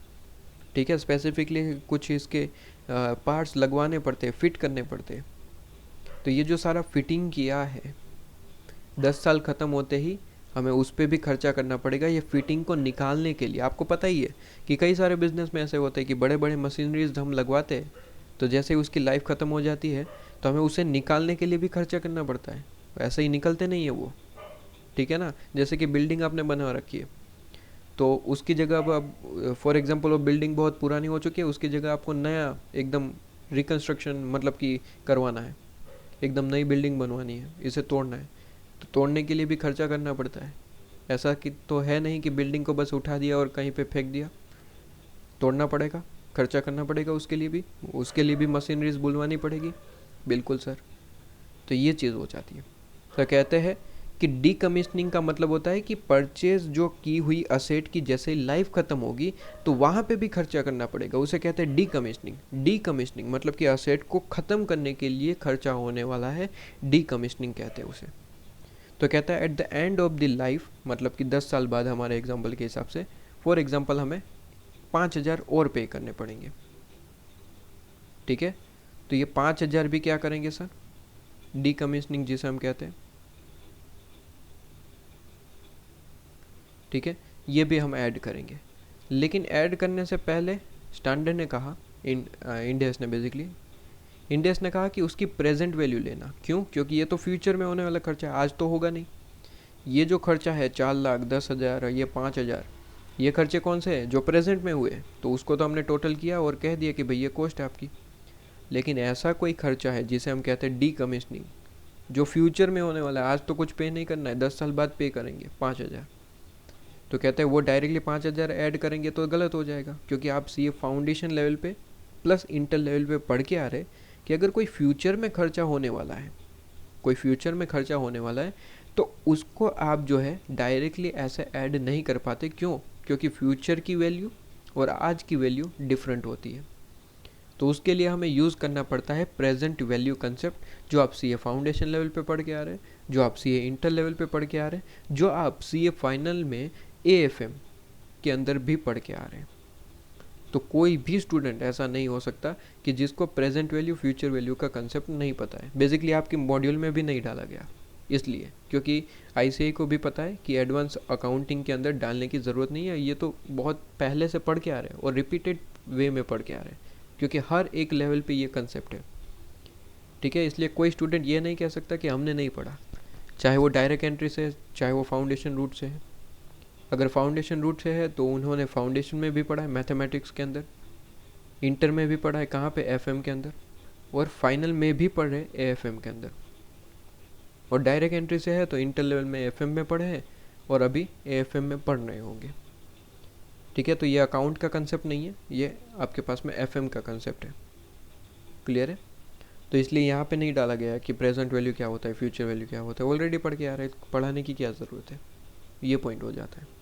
ठीक है, स्पेसिफिकली कुछ इसके पार्ट्स लगवाने पड़ते हैं, फिट करने पड़ते हैं। तो ये जो सारा फिटिंग किया है 10 साल ख़त्म होते ही हमें उस पर भी खर्चा करना पड़ेगा ये फिटिंग को निकालने के लिए। आपको पता ही है कि कई सारे बिजनेस में ऐसे होते हैं कि बड़े बड़े मशीनरीज हम लगवाते हैं, तो जैसे ही उसकी लाइफ ख़त्म हो जाती है तो हमें उसे निकालने के लिए भी खर्चा करना पड़ता है। ऐसे ही निकलते नहीं है वो। ठीक है ना, जैसे कि बिल्डिंग आपने बना रखी है, तो उसकी जगह अब फॉर एग्जांपल वो बिल्डिंग बहुत पुरानी हो चुकी है, उसकी जगह आपको नया एकदम रिकन्स्ट्रक्शन मतलब कि करवाना है, एकदम नई बिल्डिंग बनवानी है, इसे तोड़ना है, तो तोड़ने के लिए भी खर्चा करना पड़ता है। ऐसा कि तो है नहीं कि बिल्डिंग को बस उठा दिया और कहीं पे फेंक दिया, तोड़ना पड़ेगा, खर्चा करना पड़ेगा उसके लिए भी मशीनरीज बुलवानी पड़ेगी। बिल्कुल सर। तो ये चीज़ हो जाती है। तो कहते हैं कि डीकमीशनिंग का मतलब होता है कि परचेज जो की हुई असेट की जैसे ही लाइफ ख़त्म होगी तो वहाँ पे भी खर्चा करना पड़ेगा, उसे कहते हैं डीकमीशनिंग। डीकमीशनिंग मतलब कि असेट को ख़त्म करने के लिए खर्चा होने वाला है, डीकमीशनिंग कहते हैं उसे। तो कहता है at the end of the life, मतलब कि 10 साल बाद हमारे एग्जाम्पल के हिसाब से, फॉर एग्जाम्पल हमें 5,000 और पे करने पड़ेंगे। ठीक है, तो ये 5,000 भी क्या करेंगे सर? डीकमीशनिंग जिसे हम कहते हैं। ठीक है, ये भी हम ऐड करेंगे। लेकिन ऐड करने से पहले स्टैंडर्ड ने कहा, इंडेस ने बेसिकली, इंडेस ने कहा कि उसकी प्रेजेंट वैल्यू लेना। क्यों? क्योंकि ये तो फ्यूचर में होने वाला खर्चा है, आज तो होगा नहीं। ये जो खर्चा है 4,10,000, ये 5,000, ये खर्चे कौन से हैं? जो प्रेजेंट में हुए, तो उसको तो हमने टोटल किया और कह दिया कि भाई ये कॉस्ट है आपकी। लेकिन ऐसा कोई खर्चा है जिसे हम कहते हैं डीकमीशनिंग, जो फ्यूचर में होने वाला है, आज तो कुछ पे नहीं करना है, 10 साल बाद पे करेंगे 5,000। तो कहते हैं वो डायरेक्टली 5,000 ऐड करेंगे तो गलत हो जाएगा, क्योंकि आप ये फाउंडेशन लेवल पे प्लस इंटर लेवल पे पढ़ के आ रहे कि अगर कोई फ्यूचर में खर्चा होने वाला है, कोई फ्यूचर में खर्चा होने वाला है, तो उसको आप जो है डायरेक्टली ऐसे ऐड नहीं कर पाते। क्यों? क्योंकि फ्यूचर की वैल्यू और आज की वैल्यू डिफरेंट होती है। तो उसके लिए हमें यूज़ करना पड़ता है प्रेजेंट वैल्यू कंसेप्ट, जो आप सीए फाउंडेशन लेवल पे पढ़ के आ रहे हैं, जो आप सीए इंटर लेवल पे पढ़ के आ रहे हैं, जो आप सीए फाइनल में एएफएम के अंदर भी पढ़ के आ रहे हैं। तो कोई भी स्टूडेंट ऐसा नहीं हो सकता कि जिसको प्रेजेंट वैल्यू फ्यूचर वैल्यू का कंसेप्ट नहीं पता है। बेसिकली आपके मॉड्यूल में भी नहीं डाला गया, इसलिए क्योंकि आईसीआई को भी पता है कि एडवांस अकाउंटिंग के अंदर डालने की ज़रूरत नहीं है। ये तो बहुत पहले से पढ़ के आ रहे हैं और रिपीटेड वे में पढ़ के आ रहे हैं, क्योंकि हर एक लेवल पे ये कंसेप्ट है। ठीक है, इसलिए कोई स्टूडेंट ये नहीं कह सकता कि हमने नहीं पढ़ा, चाहे वो डायरेक्ट एंट्री से है, चाहे वो फाउंडेशन रूट से है। अगर फाउंडेशन रूट से है तो उन्होंने फाउंडेशन में भी पढ़ा है मैथमेटिक्स के अंदर, इंटर में भी पढ़ा है कहाँ पे, एफएम के अंदर, और फाइनल में भी पढ़ रहे एएफएम के अंदर। और डायरेक्ट एंट्री से है तो इंटर लेवल में एफएम में पढ़े हैं और अभी एएफएम में पढ़ रहे होंगे। ठीक है, तो ये अकाउंट का कंसेप्ट नहीं है, ये आपके पास में एफएम का कंसेप्ट है। क्लियर है? तो इसलिए यहाँ पे नहीं डाला गया कि प्रेजेंट वैल्यू क्या होता है, फ्यूचर वैल्यू क्या होता है। ऑलरेडी पढ़ के आ रहे हैं, पढ़ाने की क्या ज़रूरत है, ये पॉइंट हो जाता है।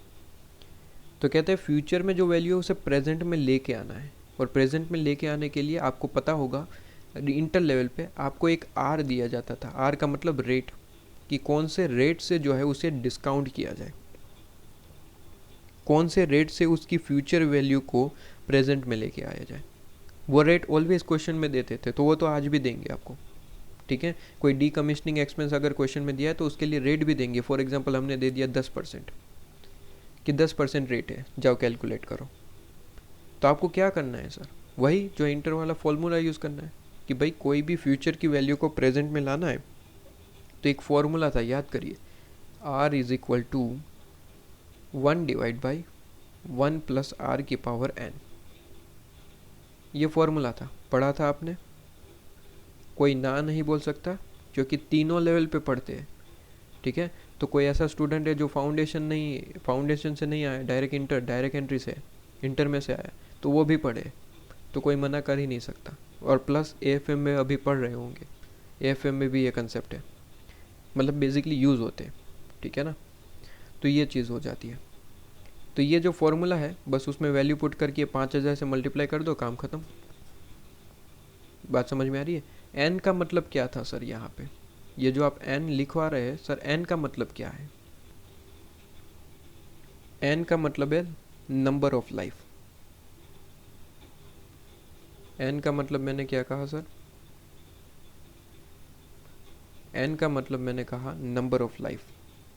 तो कहते हैं फ्यूचर में जो वैल्यू है उसे प्रेजेंट में लेके आना है, और प्रेजेंट में लेके आने के लिए आपको पता होगा इंटर लेवल पे आपको एक आर दिया जाता था। आर का मतलब रेट, कि कौन से रेट से जो है उसे डिस्काउंट किया जाए, कौन से रेट से उसकी फ्यूचर वैल्यू को प्रेजेंट में लेके आया जाए। वो रेट ऑलवेज क्वेश्चन में देते थे, तो वो तो आज भी देंगे आपको। ठीक है, कोई डी कमीशनिंग एक्सपेंस अगर क्वेश्चन में दिया है तो उसके लिए रेट भी देंगे। फॉर एग्जांपल हमने दे दिया 10%, कि 10% रेट है, जाओ कैलकुलेट करो। तो आपको क्या करना है सर? वही जो इंटर वाला फॉर्मूला यूज़ करना है कि भाई कोई भी फ्यूचर की वैल्यू को प्रेजेंट में लाना है तो एक फॉर्मूला था, याद करिए, r is equal to 1 divide by 1 plus r की पावर n। ये फॉर्मूला था, पढ़ा था आपने, कोई ना नहीं बोल सकता क्योंकि तीनों लेवल पे पढ़ते हैं। ठीक है, तो कोई ऐसा स्टूडेंट है जो फाउंडेशन से नहीं आया, डायरेक्ट एंट्री से, इंटर में से आया, तो वो भी पढ़े, तो कोई मना कर ही नहीं सकता। और प्लस एएफएम में अभी पढ़ रहे होंगे, एएफएम में भी ये कंसेप्ट है, मतलब बेसिकली यूज़ होते हैं। ठीक है ना, तो ये चीज़ हो जाती है। तो ये जो फॉर्मूला है बस उसमें वैल्यू पुट करके 5000 से मल्टीप्लाई कर दो, काम ख़त्म। बात समझ में आ रही है? एन का मतलब क्या था सर यहाँ पे? ये जो आप एन लिखवा रहे हैं सर, एन का मतलब क्या है? एन का मतलब है नंबर ऑफ लाइफ। एन का मतलब मैंने क्या कहा सर? एन का मतलब मैंने कहा नंबर ऑफ लाइफ,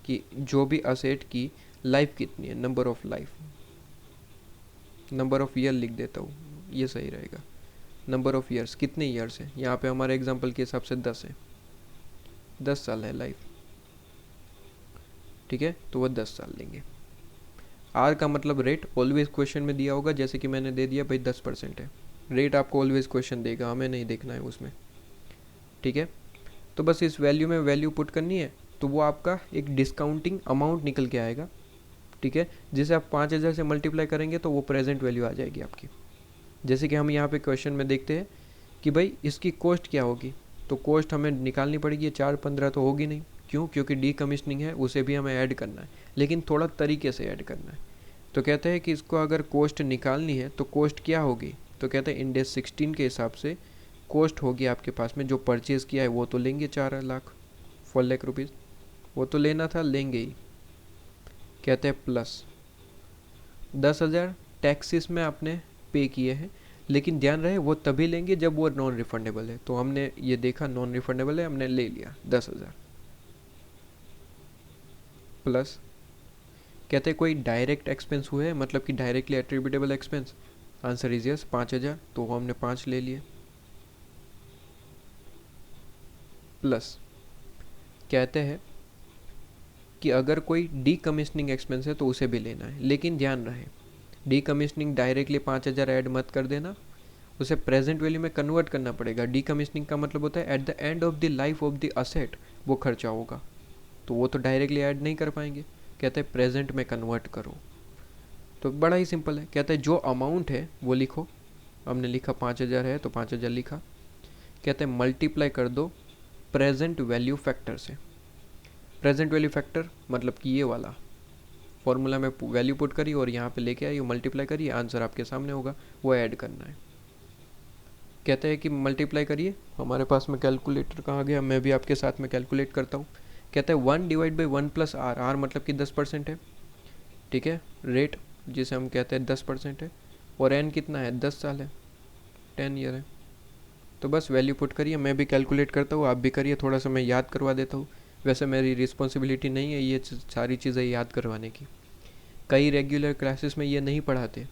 कि जो भी असेट की लाइफ कितनी है, number of life. Number of year लिख देता हूँ, ये सही रहेगा। नंबर ऑफ ईयर्स, कितने ईयर्स है? यहाँ पे हमारे एग्जांपल के हिसाब से 10 है, 10 साल है लाइफ। ठीक है, तो वह 10 साल लेंगे। आर का मतलब रेट, ऑलवेज क्वेश्चन में दिया होगा, जैसे कि मैंने दे दिया भाई 10% है, रेट आपको ऑलवेज क्वेश्चन देगा, हमें नहीं देखना है उसमें। ठीक है, तो बस इस वैल्यू में वैल्यू पुट करनी है, तो वो आपका एक डिस्काउंटिंग अमाउंट निकल के आएगा। ठीक है, जिसे आप 5000 से मल्टीप्लाई करेंगे तो वो प्रेजेंट वैल्यू आ जाएगी आपकी। जैसे कि हम यहाँ पे क्वेश्चन में देखते हैं कि भाई इसकी कॉस्ट क्या होगी, तो कॉस्ट हमें निकालनी पड़ेगी, 415 तो होगी नहीं। क्यों? क्योंकि डी कमीशनिंग है, उसे भी हमें ऐड करना है, लेकिन थोड़ा तरीके से ऐड करना है। तो कहते हैं कि इसको अगर कॉस्ट निकालनी है तो कॉस्ट क्या होगी, तो कहते हैं इंडेक्स 16 के हिसाब से कॉस्ट होगी आपके पास में, जो परचेज़ किया है वो तो लेंगे 4 लाख, 4 लाख रुपीज़, वो तो लेना था, लेंगे ही। कहते हैं प्लस 10,000 टैक्सेस में आपने पे किए हैं, लेकिन ध्यान रहे वो तभी लेंगे जब वो नॉन रिफंडेबल है। तो हमने ये देखा नॉन रिफंडेबल है, हमने ले लिया 10,000। प्लस कहते हैं कोई डायरेक्ट एक्सपेंस हुए, मतलब कि directly attributable expense, answer is yes, 5,000, तो हमने 5 ले लिए। प्लस कहते हैं कि अगर कोई डी कमीशनिंग एक्सपेंस है तो उसे भी लेना है, लेकिन ध्यान रहे डी कमीशनिंग डायरेक्टली 5,000 ऐड मत कर देना, उसे प्रेजेंट वैल्यू में कन्वर्ट करना पड़ेगा। डी कमीशनिंग का मतलब होता है at the end of the life of the asset वो खर्चा होगा, तो वो तो डायरेक्टली ऐड नहीं कर पाएंगे। कहते हैं प्रेजेंट में कन्वर्ट करो, तो बड़ा ही सिंपल है। कहते हैं जो अमाउंट है वो लिखो, हमने लिखा 5,000 है तो 5,000 लिखा। कहते हैं मल्टीप्लाई कर दो प्रेजेंट वैल्यू फैक्टर से, प्रेजेंट वैल्यू फैक्टर मतलब कि ये वाला फॉर्मूला में वैल्यू पुट करी और यहाँ पे लेके आई, मल्टीप्लाई करिए, आंसर आपके सामने होगा, वो ऐड करना है। कहते हैं कि मल्टीप्लाई करिए, हमारे पास में कैलकुलेटर कहाँ गया, मैं भी आपके साथ में कैलकुलेट करता हूँ। कहते हैं 1 divide by 1 plus r, r मतलब कि 10% है, ठीक है, रेट जिसे हम कहते हैं 10% है, और एन कितना है, 10 साल है, 10 ईयर है। तो बस वैल्यू पुट करिए, मैं भी कैलकुलेट करता हूँ, आप भी करिए, थोड़ा सा मैं याद करवा देता हूँ। वैसे मेरी रिस्पॉन्सिबिलिटी नहीं है ये सारी चीज़ें याद करवाने की। कई रेगुलर क्लासेस में ये नहीं पढ़ाते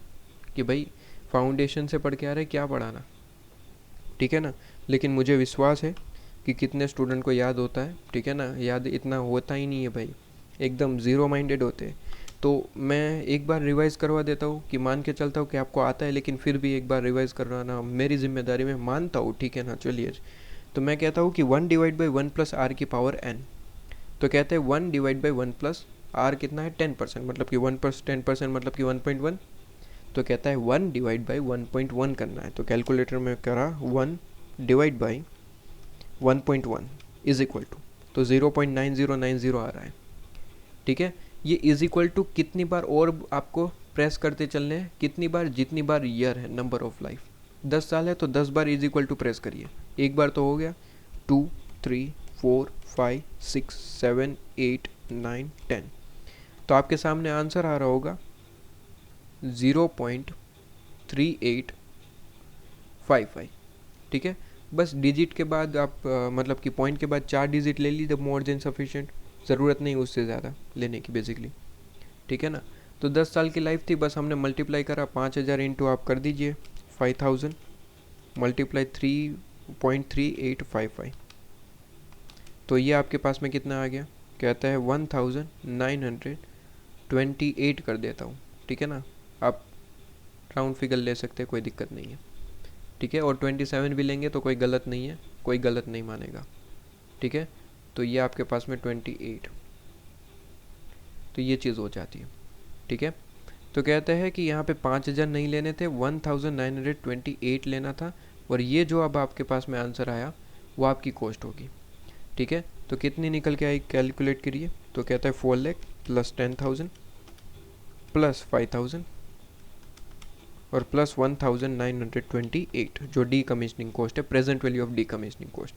कि भाई फाउंडेशन से पढ़ के आ रहे क्या पढ़ाना, ठीक है ना, लेकिन मुझे विश्वास है कि कितने स्टूडेंट को याद होता है, ठीक है ना, याद इतना होता ही नहीं है भाई, एकदम ज़ीरो माइंडेड होते हैं। तो मैं एक बार रिवाइज़ करवा देता हूँ कि मान के चलता हूँ कि आपको आता है, लेकिन फिर भी एक बार रिवाइज़ करवाना मेरी जिम्मेदारी, में मानता हूँ, ठीक है ना। चलिए, तो मैं कहता हूँ कि 1 डिवाइड बाई 1 प्लस आर की पावर n। तो कहते हैं 1 डिवाइड बाई 1 प्लस आर कितना है, 10%, मतलब कि 1 प्लस 10% मतलब कि 1.1। तो कहता है 1 डिवाइड बाई 1.1 करना है। तो कैलकुलेटर में करा 1 divide by 1.1 is equal to, तो 0.9090 आ रहा है, ठीक है। ये इज इक्वल टू कितनी बार और आपको प्रेस करते चलने हैं, कितनी बार, जितनी बार ईयर है, नंबर ऑफ लाइफ, 10 साल है तो 10 बार इज इक्वल टू प्रेस करिए, एक बार तो हो गया, 2 3 4 5 6 7 8 9 10। तो आपके सामने आंसर आ रहा होगा 0.3855, ठीक है। बस डिजिट के बाद आप मतलब कि पॉइंट के बाद 4 डिजिट ले लीजिए, मोर देन सफिशिएंट, ज़रूरत नहीं उससे ज़्यादा लेने की बेसिकली, ठीक है ना। तो 10 साल की लाइफ थी, बस हमने मल्टीप्लाई करा, 5000 इंटू आप कर दीजिए 5000 मल्टीप्लाई 3.3855, तो ये आपके पास में कितना आ गया, कहता है 1928 कर देता हूँ, ठीक है ना। आप राउंड फिगर ले सकते हैं, कोई दिक्कत नहीं है, ठीक है। और 27 भी लेंगे तो कोई गलत नहीं है, कोई गलत नहीं मानेगा, ठीक है। तो ये आपके पास में 28, तो ये चीज़ हो जाती है, ठीक है। तो कहते हैं कि यहाँ पे 5000 नहीं लेने थे, 1928 लेना था, और ये जो अब आपके पास में आंसर आया वो आपकी कॉस्ट होगी, ठीक है। तो कितनी निकल के आई, कैलकुलेट करिए। तो कहता है 4 लाख प्लस 10,000 प्लस 5,000 और प्लस 1928 जो डी कमीशनिंग कॉस्ट है, present value of D commissioning cost.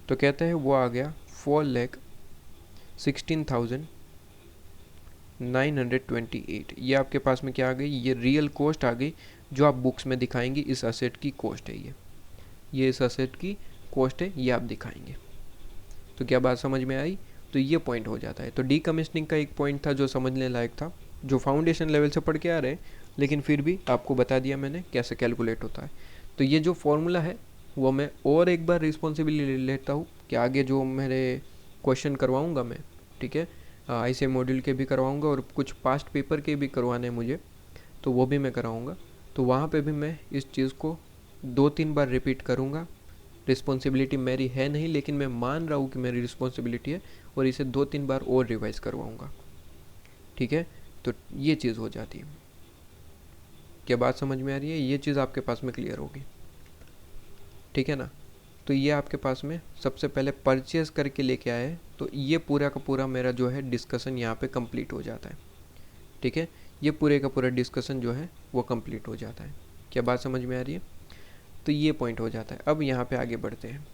तो कहते हैं वो आ गया 4,16,928। ये आपके पास में क्या आ गई, ये रियल कॉस्ट आ गई, जो आप बुक्स में दिखाएंगे इस असेट की कॉस्ट है, ये इस असेट की कॉस्ट है, ये आप दिखाएंगे। तो क्या बात समझ में आई, तो ये पॉइंट हो जाता है। तो डी कमीशनिंग का एक पॉइंट था जो समझने लायक था, जो फाउंडेशन लेवल से पढ़ के आ रहे हैं, लेकिन फिर भी आपको बता दिया मैंने कैसे कैलकुलेट होता है। तो ये जो फॉर्मूला है वो मैं और एक बार रिस्पॉन्सिबिलिटी लेता हूँ कि आगे जो मेरे क्वेश्चन करवाऊँगा मैं, ठीक है, ICA मॉड्यूल के भी करवाऊँगा और कुछ पास्ट पेपर के भी करवाने हैं मुझे, तो वो भी मैं कराऊँगा। तो वहाँ पे भी मैं इस चीज़ को 2-3 बार रिपीट करूँगा। रिस्पॉन्सिबिलिटी मेरी है नहीं, लेकिन मैं मान रहा हूँ कि मेरी रिस्पॉन्सिबिलिटी है, और इसे 2-3 बार और रिवाइज करवाऊँगा, ठीक है। तो ये चीज़ हो जाती है। क्या बात समझ में आ रही है, ये चीज़ आपके पास में क्लियर होगी, ठीक है ना। तो ये आपके पास में सबसे पहले परचेज करके लेके आए, तो ये पूरा का पूरा मेरा जो है डिस्कशन यहाँ पे कंप्लीट हो जाता है, ठीक है। ये पूरे का पूरा डिस्कशन जो है वो कंप्लीट हो जाता है। क्या बात समझ में आ रही है, तो ये पॉइंट हो जाता है। अब यहाँ पे आगे बढ़ते हैं,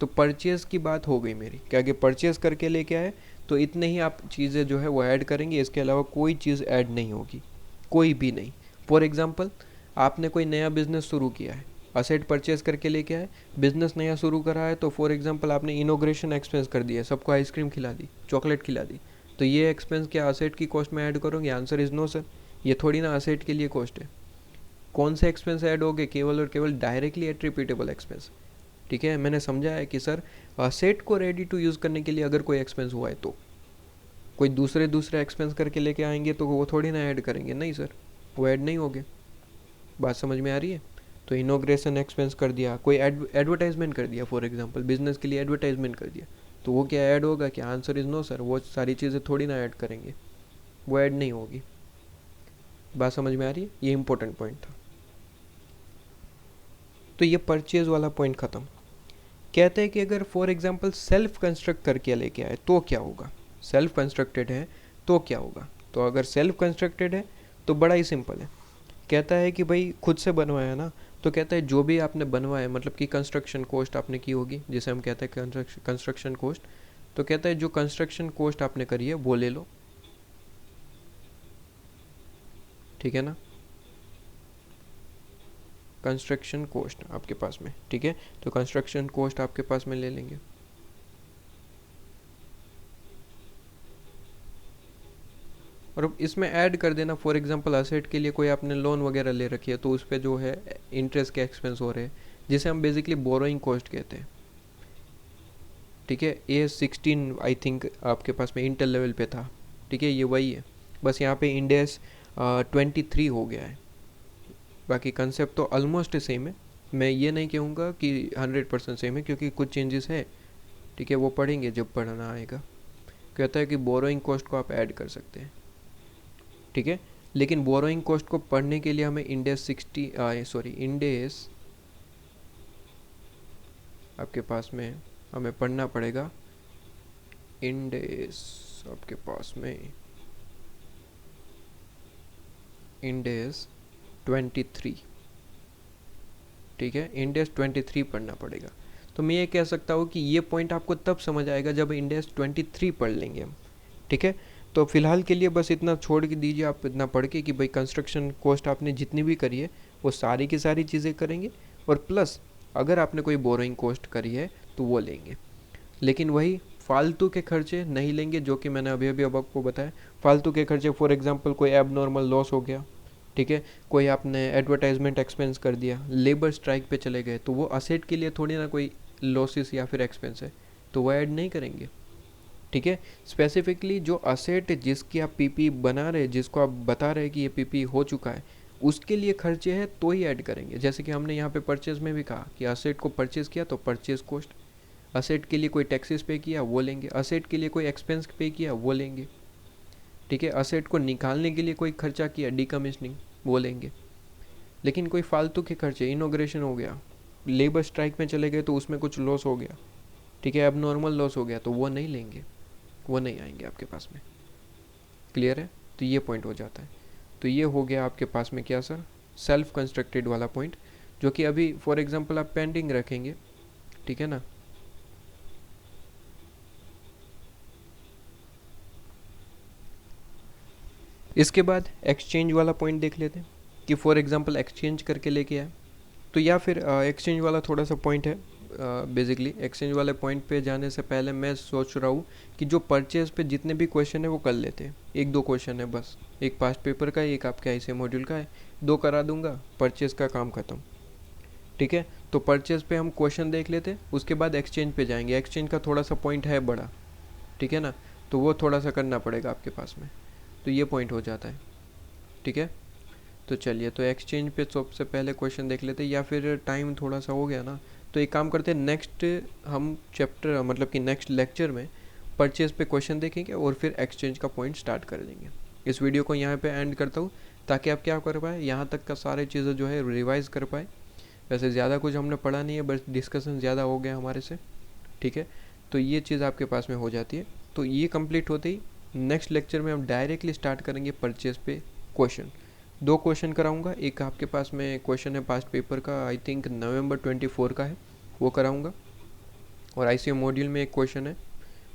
तो परचेज़ की बात हो गई मेरी कि आगे परचेज़ करके लेके आए, तो इतने ही आप चीज़ें जो है वो ऐड करेंगे, इसके अलावा कोई चीज़ ऐड नहीं होगी, कोई भी नहीं। फॉर एग्जांपल, आपने कोई नया बिज़नेस शुरू किया है, असेट परचेज़ करके लेके आए, बिज़नेस नया शुरू करा है, तो फॉर एग्जांपल आपने इनोग्रेशन एक्सपेंस कर दिया, सबको आइसक्रीम खिला दी, चॉकलेट खिला दी, तो ये एक्सपेंस क्या असेट की कॉस्ट में ऐड करोगे? आंसर इज़ नो सर, ये थोड़ी ना असेट के लिए कॉस्ट है। कौन से एक्सपेंस ऐड हो गए? केवल और केवल डायरेक्टली एट्रीब्यूटेबल एक्सपेंस, ठीक है। मैंने समझा है कि सर असेट को रेडी टू यूज़ करने के लिए अगर कोई एक्सपेंस हुआ है, तो कोई दूसरे एक्सपेंस करके लेके आएंगे तो वो थोड़ी ना ऐड करेंगे, नहीं सर, वो ऐड नहीं होंगे। बात समझ में आ रही है। तो इनोग्रेशन एक्सपेंस कर दिया, कोई एडवर्टाइजमेंट कर दिया, फॉर एग्जांपल बिजनेस के लिए एडवर्टाइजमेंट कर दिया, तो वो क्या ऐड होगा क्या? आंसर इज़ नो सर, वो सारी चीज़ें थोड़ी ना ऐड करेंगे, वो ऐड नहीं होगी। बात समझ में आ रही है, ये इंपॉर्टेंट पॉइंट था। तो ये परचेज वाला पॉइंट ख़त्म। कहते हैं कि अगर फॉर एग्जांपल सेल्फ कंस्ट्रक्ट करके लेके आए तो क्या होगा, सेल्फ कंस्ट्रक्टेड है तो क्या होगा। तो अगर सेल्फ कंस्ट्रक्टेड है तो बड़ा ही सिंपल है, कहता है कि भाई खुद से बनवाया ना, तो कहता है जो भी आपने बनवाया मतलब कि कंस्ट्रक्शन कॉस्ट आपने की होगी, जिसे हम कहते हैं कंस्ट्रक्शन कॉस्ट, तो कहता है जो कंस्ट्रक्शन कॉस्ट आपने करी है वो ले लो, ठीक है ना, कंस्ट्रक्शन कॉस्ट आपके पास में, ठीक है, तो कंस्ट्रक्शन कॉस्ट आपके पास में ले लेंगे। और अब इसमें ऐड कर देना फॉर एग्जांपल असेट के लिए कोई आपने लोन वगैरह ले रखी है तो उस पर जो है इंटरेस्ट के एक्सपेंस हो रहे हैं, जिसे हम बेसिकली बोरोइंग कॉस्ट कहते हैं, ठीक है। AS16 आई थिंक आपके पास में इंटर लेवल पे था, ठीक है, ये वही है, बस यहाँ पे इंड AS 23 हो गया है। बाकी कंसेप्ट तो ऑलमोस्ट सेम है, मैं ये नहीं कहूँगा कि 100% सेम है क्योंकि कुछ चेंजेस है, ठीक है, वो पढ़ेंगे जब पढ़ना आएगा। कहता है कि बोरोइंग कॉस्ट को आप ऐड कर सकते हैं, ठीक है, लेकिन बोरोइंग कॉस्ट को पढ़ने के लिए हमें इंड AS आपके पास में हमें पढ़ना पड़ेगा, इंड AS आपके पास में इंड AS 23, ठीक है, इंड AS 23 पढ़ना पड़ेगा। तो मैं ये कह सकता हूँ कि ये पॉइंट आपको तब समझ आएगा जब इंड AS 23 पढ़ लेंगे हम, ठीक है। तो फिलहाल के लिए बस इतना छोड़ के दीजिए आप, इतना पढ़ के कि भाई कंस्ट्रक्शन कॉस्ट आपने जितनी भी करी है वो सारी की सारी चीज़ें करेंगे, और प्लस अगर आपने कोई बोरोइंग कॉस्ट करी है तो वो लेंगे, लेकिन वही फालतू के खर्चे नहीं लेंगे, जो कि मैंने अभी अब आपको बताया। फालतू के खर्चे फॉर एग्जांपल कोई एबनॉर्मल लॉस हो गया, ठीक है, कोई आपने एडवर्टाइजमेंट एक्सपेंस कर दिया, लेबर स्ट्राइक पे चले गए, तो वो असेट के लिए थोड़ी ना कोई लॉसेस या फिर एक्सपेंस है, तो वो ऐड नहीं करेंगे, ठीक है। स्पेसिफिकली जो असेट जिसकी आप पीपी बना रहे, जिसको आप बता रहे कि ये पीपी हो चुका है, उसके लिए खर्चे हैं तो ही ऐड करेंगे। जैसे कि हमने यहाँ पे परचेज में भी कहा कि असेट को परचेज किया तो परचेज कॉस्ट, असेट के लिए कोई टैक्सेस पे किया वो लेंगे, असेट के लिए कोई एक्सपेंस पे किया वो लेंगे, ठीक है, असेट को निकालने के लिए कोई खर्चा किया डीकमीशनिंग वो लेंगे। लेकिन कोई फालतू के खर्चे, इनॉग्रेशन हो गया, लेबर स्ट्राइक में चले गए तो उसमें कुछ लॉस हो गया, ठीक है, अब नॉर्मल लॉस हो गया, तो वो नहीं लेंगे, वो नहीं आएंगे आपके पास में। क्लियर है, तो ये पॉइंट हो जाता है। तो ये हो गया आपके पास में क्या सर, सेल्फ कंस्ट्रक्टेड वाला पॉइंट, जो कि अभी फॉर एग्जांपल आप पेंडिंग रखेंगे, ठीक है ना। इसके बाद एक्सचेंज वाला पॉइंट देख लेते हैं कि फॉर एग्जांपल एक्सचेंज करके लेके आए, तो या फिर एक्सचेंज वाला थोड़ा सा पॉइंट है। बेसिकली एक्सचेंज वाले पॉइंट पे जाने से पहले मैं सोच रहा हूँ कि जो परचेज पे जितने भी क्वेश्चन है वो कर लेते हैं, 1-2 क्वेश्चन है बस, एक पास्ट पेपर का है, एक आपके ICA मॉड्यूल का है, 2 करा दूंगा, परचेज का काम खत्म, ठीक है। तो परचेज पे हम क्वेश्चन देख लेते हैं, उसके बाद एक्सचेंज पे जाएंगे। एक्सचेंज का थोड़ा सा पॉइंट है बड़ा, ठीक है ना, तो वो थोड़ा सा करना पड़ेगा आपके पास में, तो ये पॉइंट हो जाता है, ठीक है। तो चलिए, तो एक्सचेंज पे सबसे पहले क्वेश्चन देख लेते हैं, या फिर टाइम थोड़ा सा हो गया ना, तो एक काम करते हैं, नेक्स्ट हम चैप्टर मतलब कि नेक्स्ट लेक्चर में परचेज पे क्वेश्चन देखेंगे और फिर एक्सचेंज का पॉइंट स्टार्ट कर देंगे। इस वीडियो को यहाँ पे एंड करता हूँ ताकि आप क्या कर पाए, यहाँ तक का सारे चीज़ें जो है रिवाइज़ कर पाए। वैसे ज़्यादा कुछ हमने पढ़ा नहीं है, बस डिस्कशन ज़्यादा हो गया हमारे से, ठीक है। तो ये चीज़ आपके पास में हो जाती है। तो ये कंप्लीट होते ही नेक्स्ट लेक्चर में हम डायरेक्टली स्टार्ट करेंगे परचेज पे क्वेश्चन। 2 क्वेश्चन कराऊंगा, एक आपके पास में क्वेश्चन है पास्ट पेपर का, आई थिंक नवंबर 24 का है, वो कराऊंगा, और ICA मॉड्यूल में एक क्वेश्चन है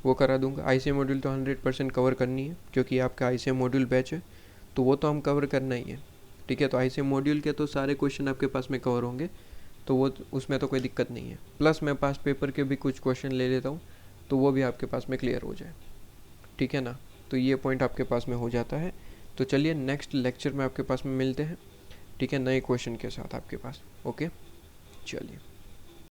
वो करा दूंगा। ICA मॉड्यूल तो 100% कवर करनी है क्योंकि आपका ICA मॉड्यूल बैच है, तो वो तो हम कवर करना ही है, ठीक है। तो ICA मॉड्यूल के तो सारे क्वेश्चन आपके पास में कवर होंगे, तो वो उसमें तो कोई दिक्कत नहीं है। प्लस मैं पास्ट पेपर के भी कुछ क्वेश्चन ले लेता हूँ, तो वो भी आपके पास में क्लियर हो जाए, ठीक है ना। तो ये पॉइंट आपके पास में हो जाता है। तो चलिए नेक्स्ट लेक्चर में आपके पास में मिलते हैं, ठीक है, नए क्वेश्चन के साथ आपके पास। ओके, चलिए।